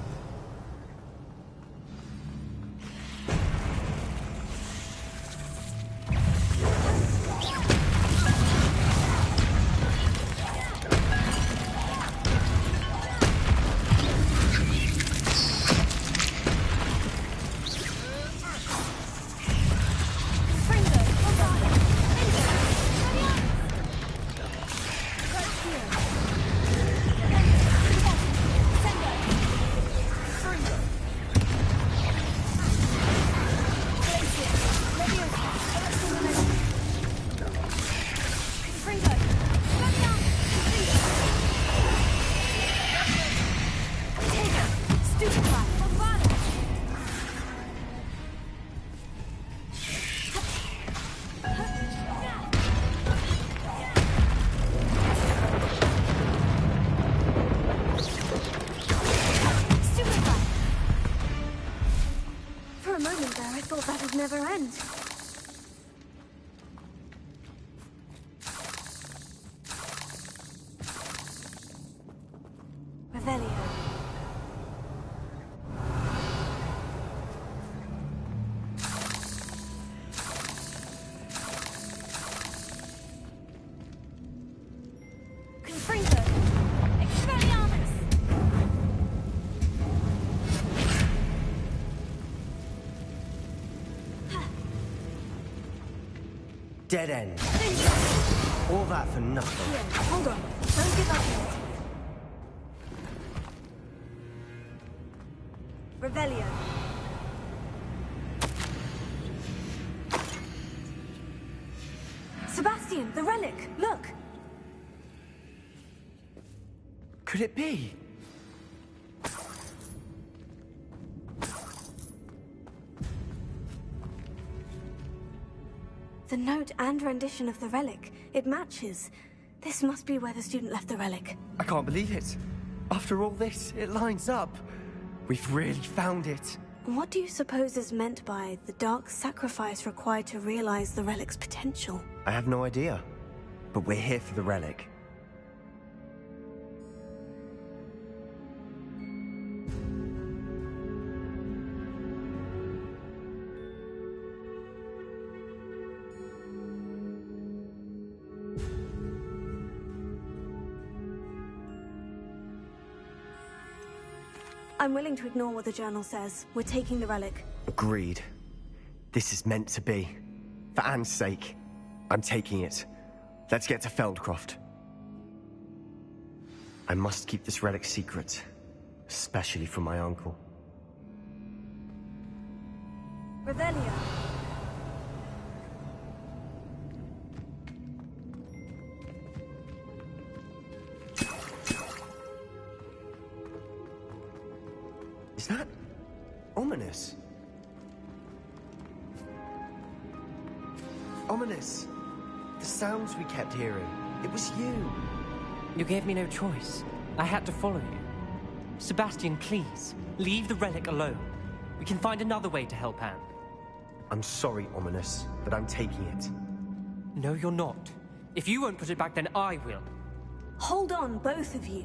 Stupefy! Bombada! Stupefy! For a moment there, I thought that would never end. Revelio. Confringo. Expelliarmus. Dead end. All that for nothing. Yeah, hold on. Don't give up yet. Revelio. Sebastian, the relic! Look! Could it be? The note and rendition of the relic. It matches. This must be where the student left the relic. I can't believe it. After all this, it lines up. We've really found it. What do you suppose is meant by the dark sacrifice required to realize the relic's potential? I have no idea. But we're here for the relic. I'm willing to ignore what the journal says. We're taking the relic. Agreed. This is meant to be. For Anne's sake, I'm taking it. Let's get to Feldcroft. I must keep this relic secret, especially from my uncle. Revelio. Is that ominous? Ominous. The sounds we kept hearing. It was you. You gave me no choice. I had to follow you. Sebastian, please, leave the relic alone. We can find another way to help Anne. I'm sorry, Ominous, but I'm taking it. No, you're not. If you won't put it back, then I will. Hold on, both of you.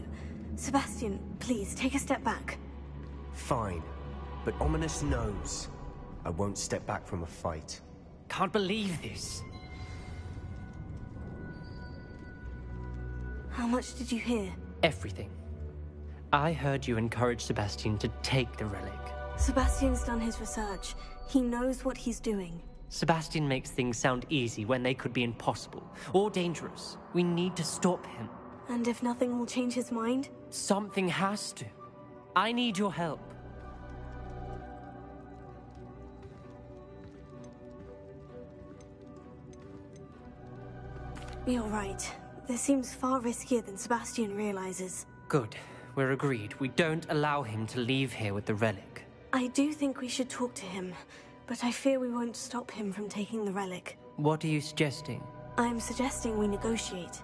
Sebastian, please, take a step back. Fine. But Ominous knows I won't step back from a fight. Can't believe this. How much did you hear? Everything. I heard you encourage Sebastian to take the relic. Sebastian's done his research. He knows what he's doing. Sebastian makes things sound easy when they could be impossible or dangerous. We need to stop him. And if nothing will change his mind? Something has to. I need your help. You're right. This seems far riskier than Sebastian realizes. Good. We're agreed. We don't allow him to leave here with the relic. I do think we should talk to him, but I fear we won't stop him from taking the relic. What are you suggesting? I'm suggesting we negotiate.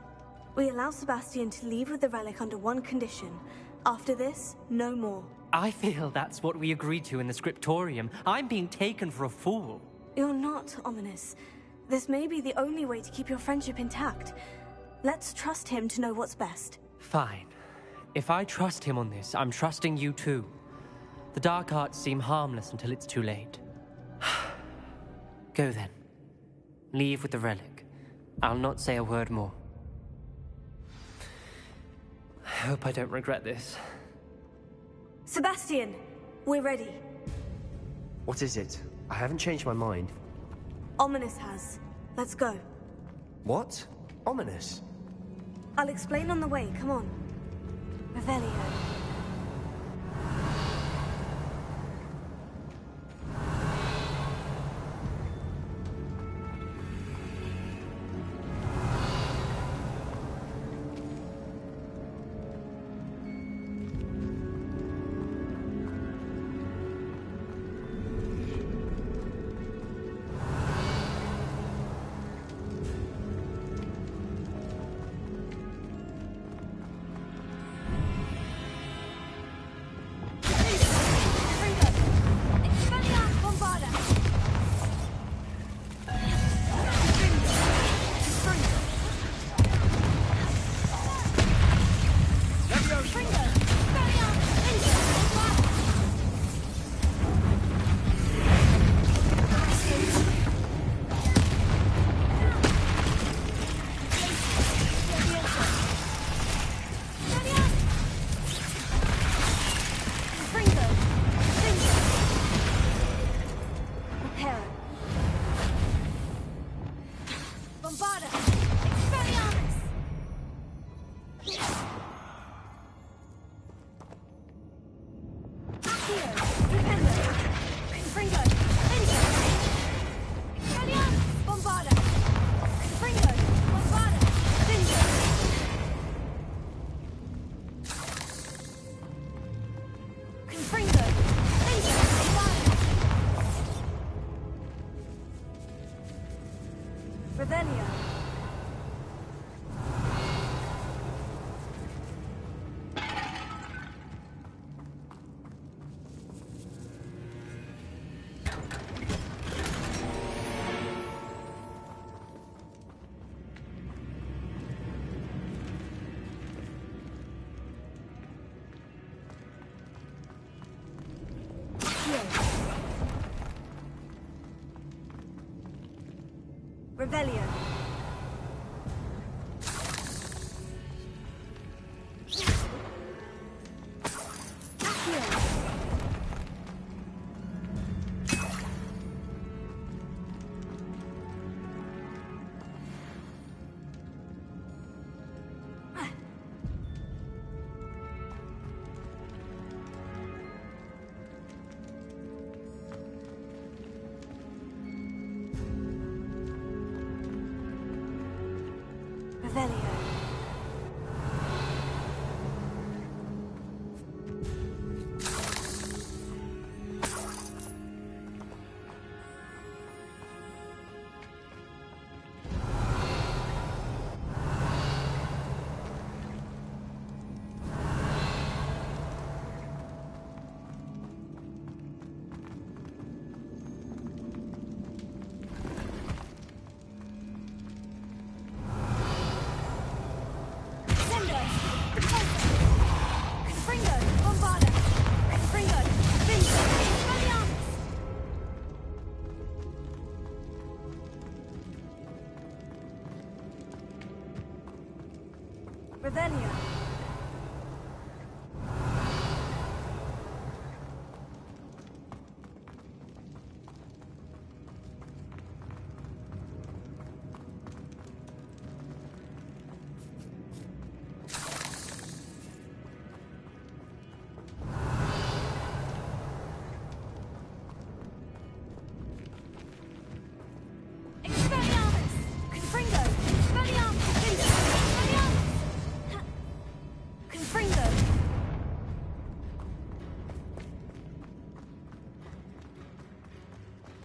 We allow Sebastian to leave with the relic under one condition. After this, no more. I feel that's what we agreed to in the scriptorium. I'm being taken for a fool. You're not, Ominous. This may be the only way to keep your friendship intact. Let's trust him to know what's best. Fine. If I trust him on this, I'm trusting you too. The dark arts seem harmless until it's too late. Go then. Leave with the relic. I'll not say a word more. I hope I don't regret this. Sebastian, we're ready. What is it? I haven't changed my mind. Ominous has. Let's go. What? Ominous? I'll explain on the way. Come on. Revelio. Revelio. Revelio. Revelio.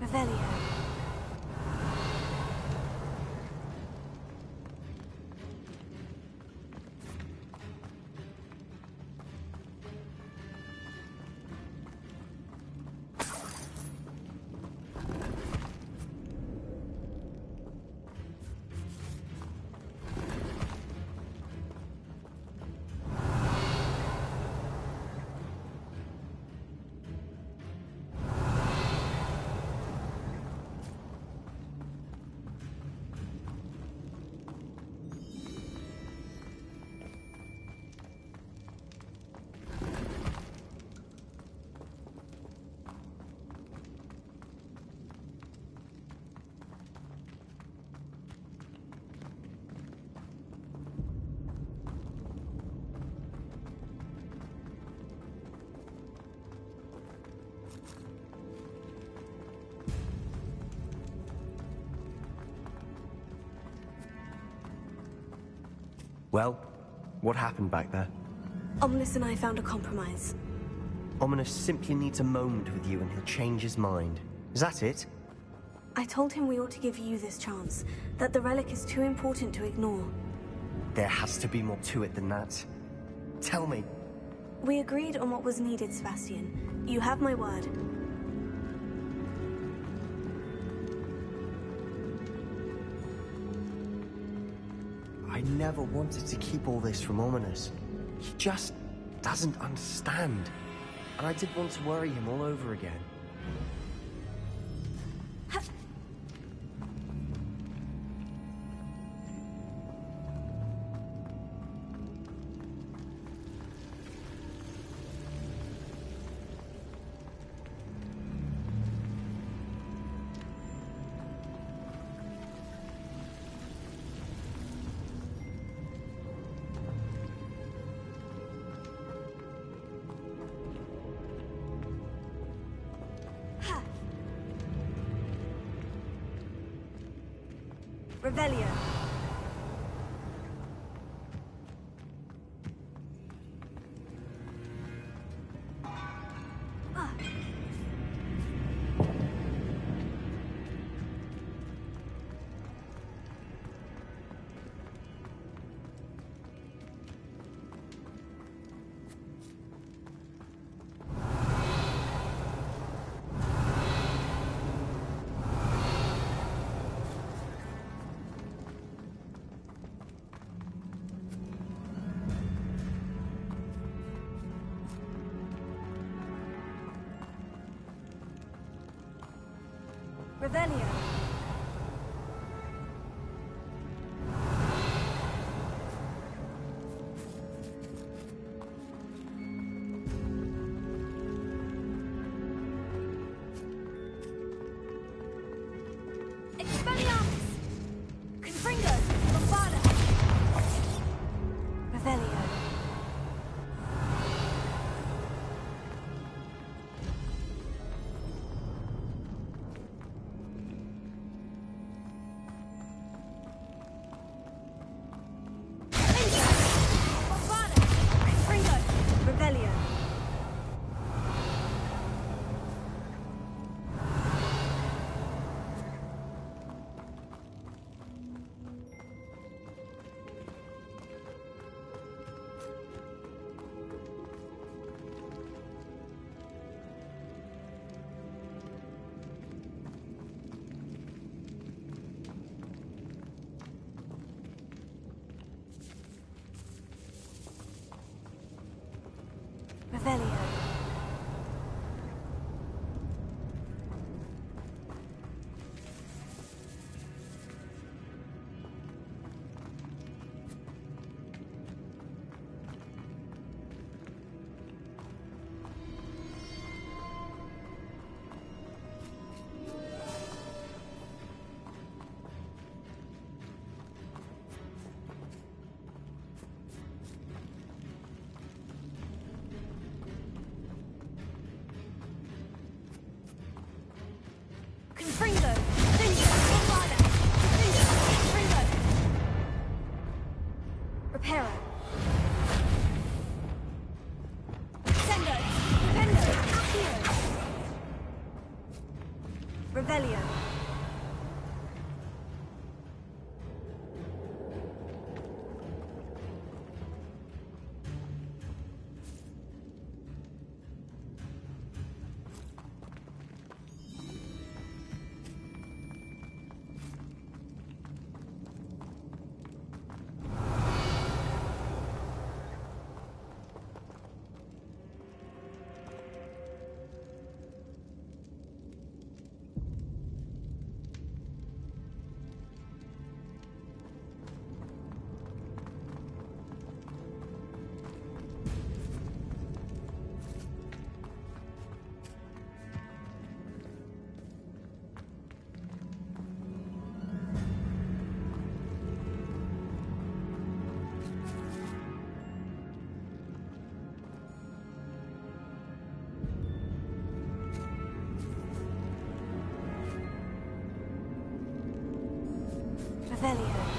Revelio. Well, what happened back there? Ominous and I found a compromise. Ominous simply needs a moment with you and he'll change his mind. Is that it? I told him we ought to give you this chance, that the relic is too important to ignore. There has to be more to it than that. Tell me. We agreed on what was needed, Sebastian. You have my word. I never wanted to keep all this from Ominous. He just doesn't understand. And I didn't want to worry him all over again. Revelio. Revelio. Expelliarmus! Confringo! Bombarda! Revelio. Revelio. Confringo! Confringo! Bombarda! Confringo! Confringo! Reparo! Sendo! Defendo! Accio! Revelio! Revelio.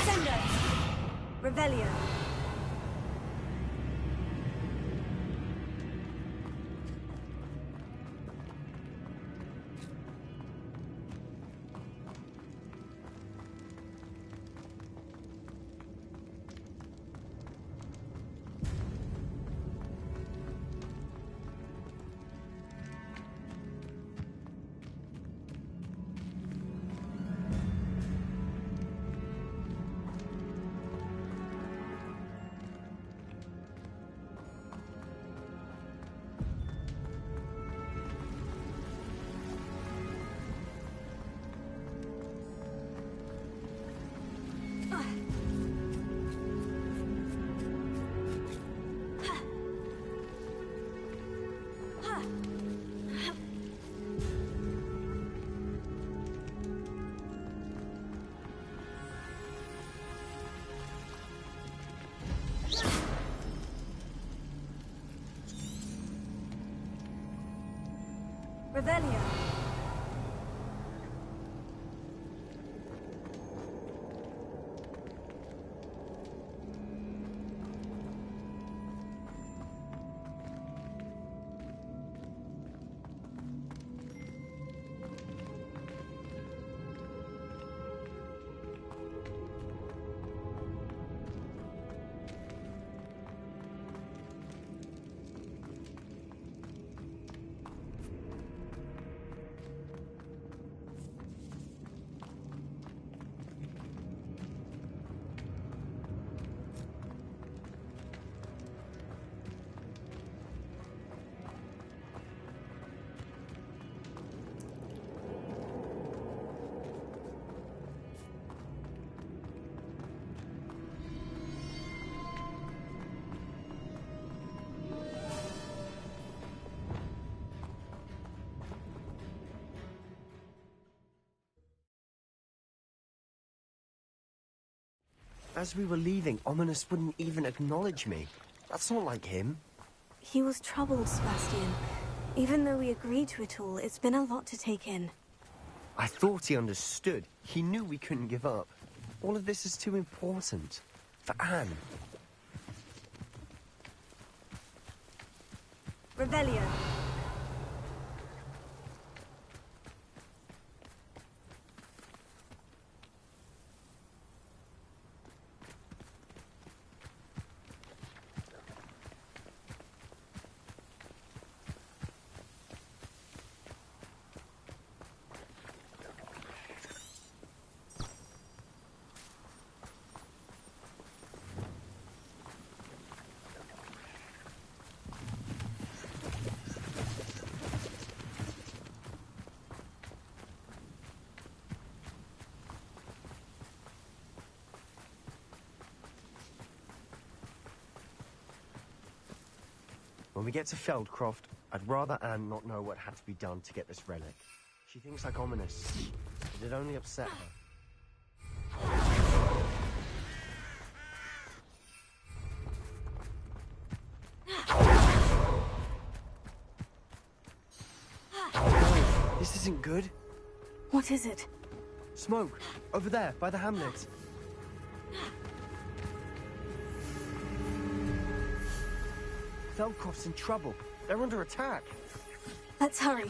Sendo! Revelio. Revelio. As we were leaving, Ominous wouldn't even acknowledge me. That's not like him. He was troubled, Sebastian. Even though we agreed to it all, it's been a lot to take in. I thought he understood. He knew we couldn't give up. All of this is too important. For Anne. Revelio. When we get to Feldcroft, I'd rather Anne not know what had to be done to get this relic. She thinks like Ominous. It'd only upset her. This isn't good. What is it? Smoke. Over there, by the hamlet. Feldcroft's in trouble. They're under attack. Let's hurry.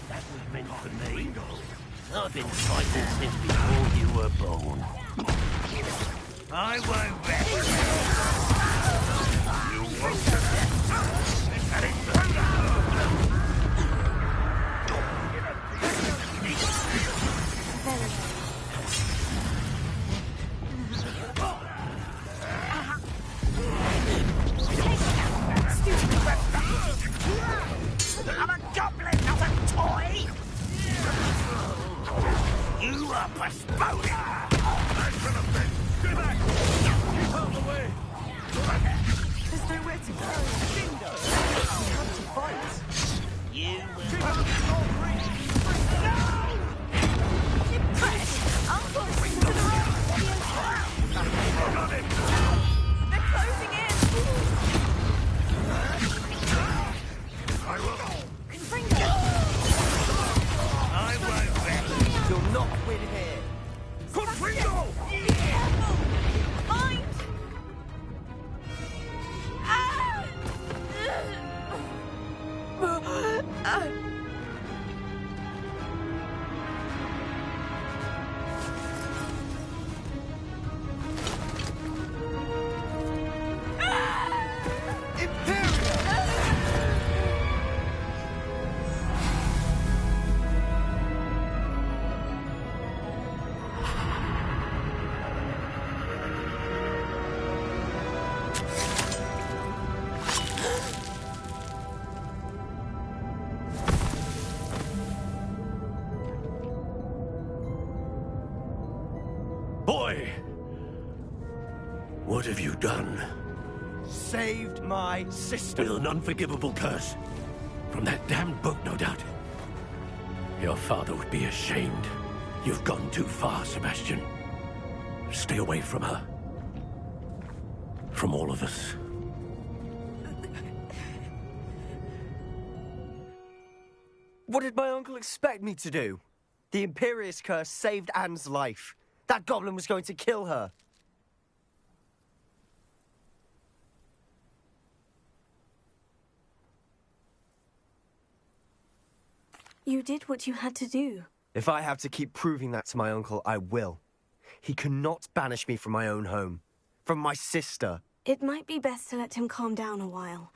That was meant for me. I've been fighting since before you were born. I won't rest. You won't get it through. I'm a goblin, not a toy! You are postponing! I should have been! Stay back! Keep out of the way! There's nowhere to go! Bingo! Come to fight! You will... No! Impressed! I'll push to the right! Got it! They're closing in! I will... Confringo! I won't rest! You'll not win here! Confringo! Careful! Mind! Boy! What have you done? Saved my sister. With an unforgivable curse. From that damned book, no doubt. Your father would be ashamed. You've gone too far, Sebastian. Stay away from her. From all of us. What did my uncle expect me to do? The Imperious Curse saved Anne's life. That goblin was going to kill her. You did what you had to do. If I have to keep proving that to my uncle, I will. He cannot banish me from my own home. From my sister. It might be best to let him calm down a while.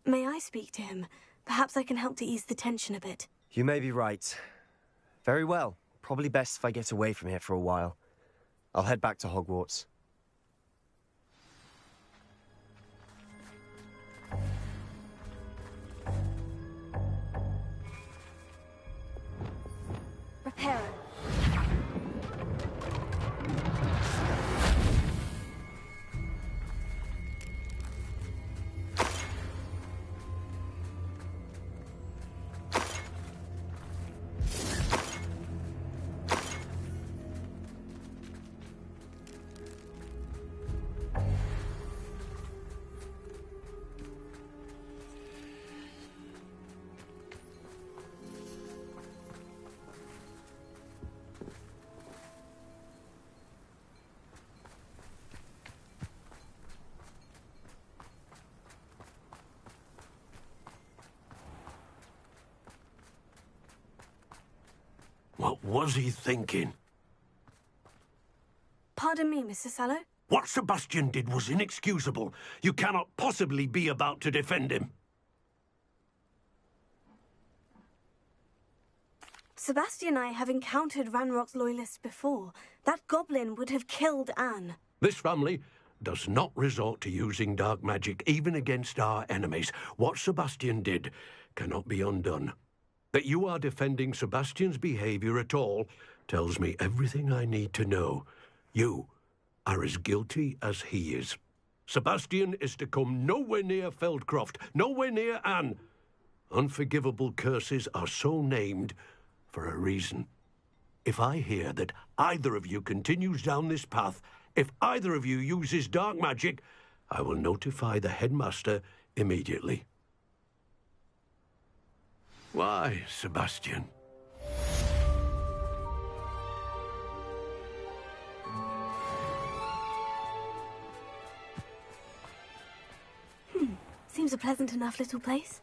May I speak to him? Perhaps I can help to ease the tension a bit. You may be right. Very well. Probably best if I get away from here for a while. I'll head back to Hogwarts. Reparo. What was he thinking? Pardon me, Mr. Sallow? What Sebastian did was inexcusable. You cannot possibly be about to defend him. Sebastian and I have encountered Ranrock's loyalists before. That goblin would have killed Anne. This family does not resort to using dark magic, even against our enemies. What Sebastian did cannot be undone. That you are defending Sebastian's behavior at all tells me everything I need to know. You are as guilty as he is. Sebastian is to come nowhere near Feldcroft, nowhere near Anne. Unforgivable curses are so named for a reason. If I hear that either of you continues down this path, if either of you uses dark magic, I will notify the headmaster immediately. Why, Sebastian? Seems a pleasant enough little place.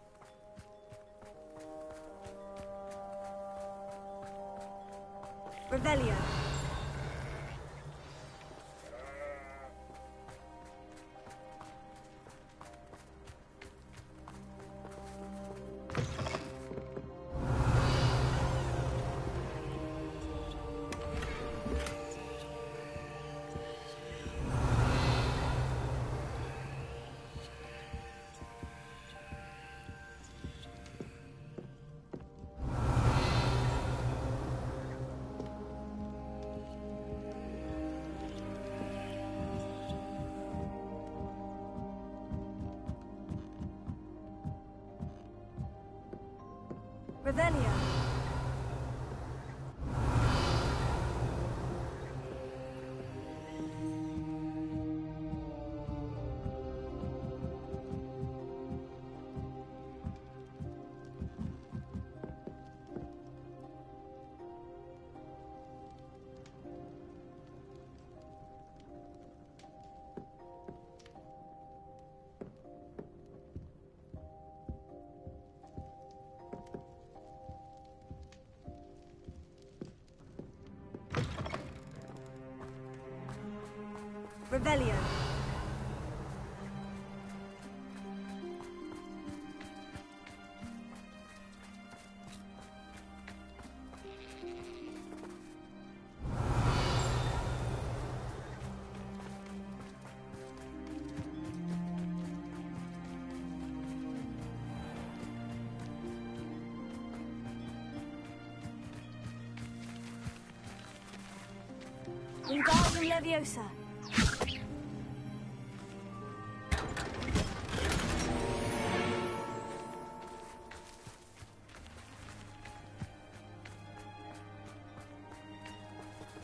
Revelio. Revelio. Revelio. Wingardium Leviosa.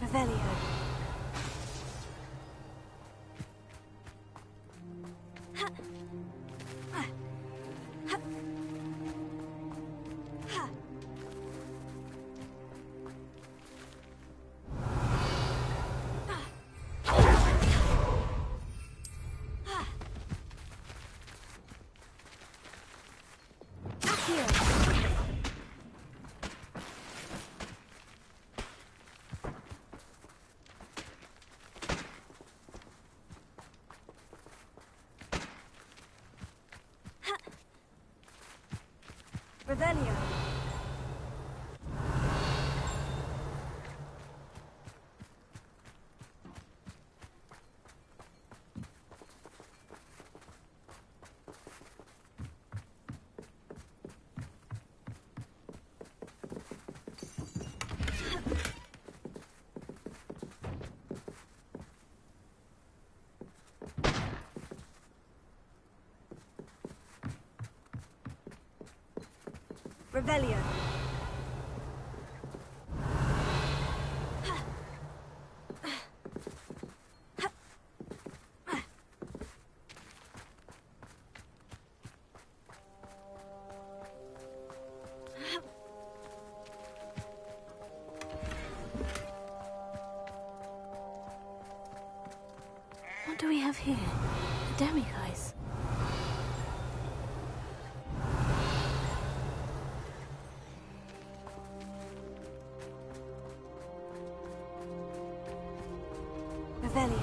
Revelio. Revelio. Revelio. What do we have here? The demiguise. Revelio.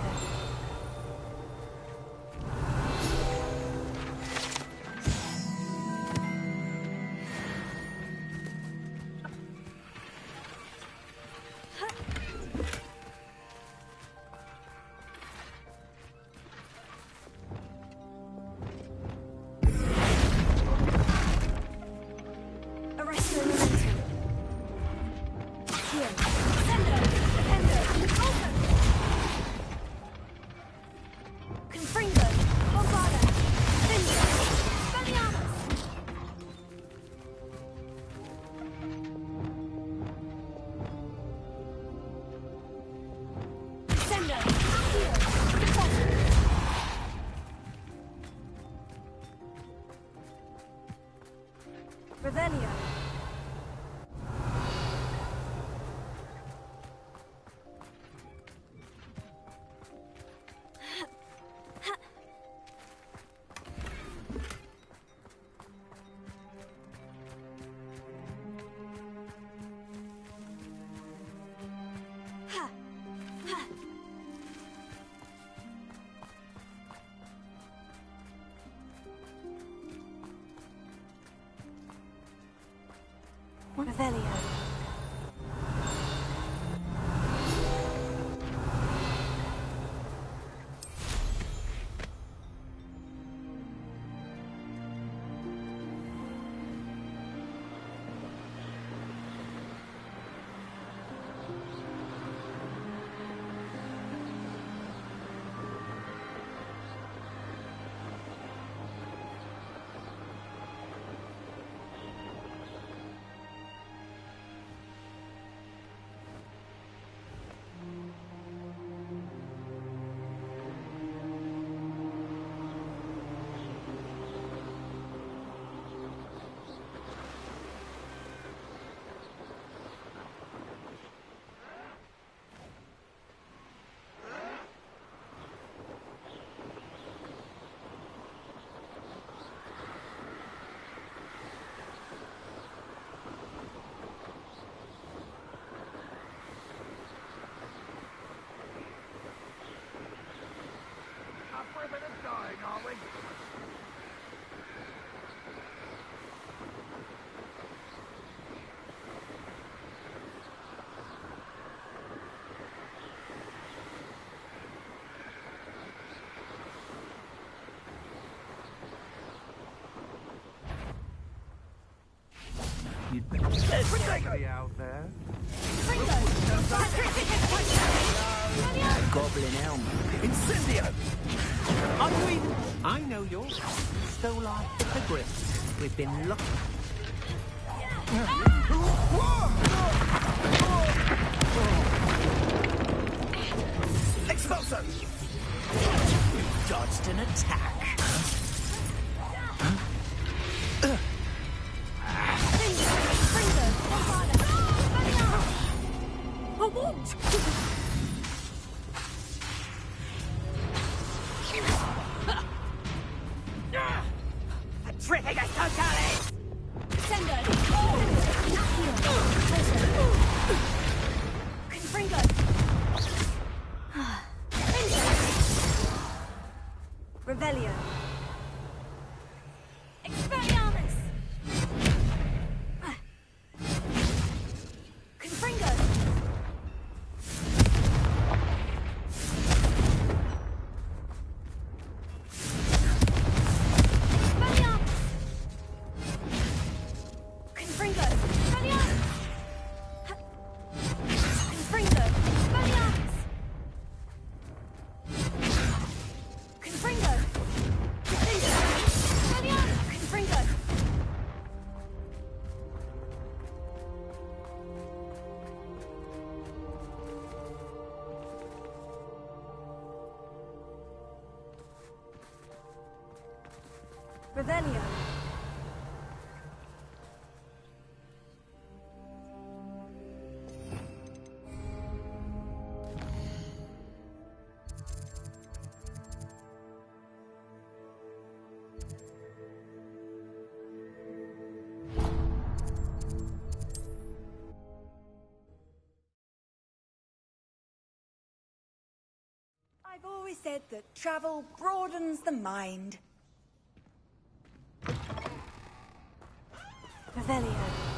Arresto momentum. Here. Sendo. Defendo. Open. Confringo. Hogwart. Findo. Spelliarmus. Sendo. Accio. Deposit. Revelio. Revelio. Out there. Goblin helmet. Incendio! I'm Whedon. I know yours. Stole our hippogriff. We've been lucky. Expulso! You dodged an attack. I won't! Tripping totalis! Sendo! Confringo! Revelio! Expelliarmus! Revelio. I've always said that travel broadens the mind. Revelio.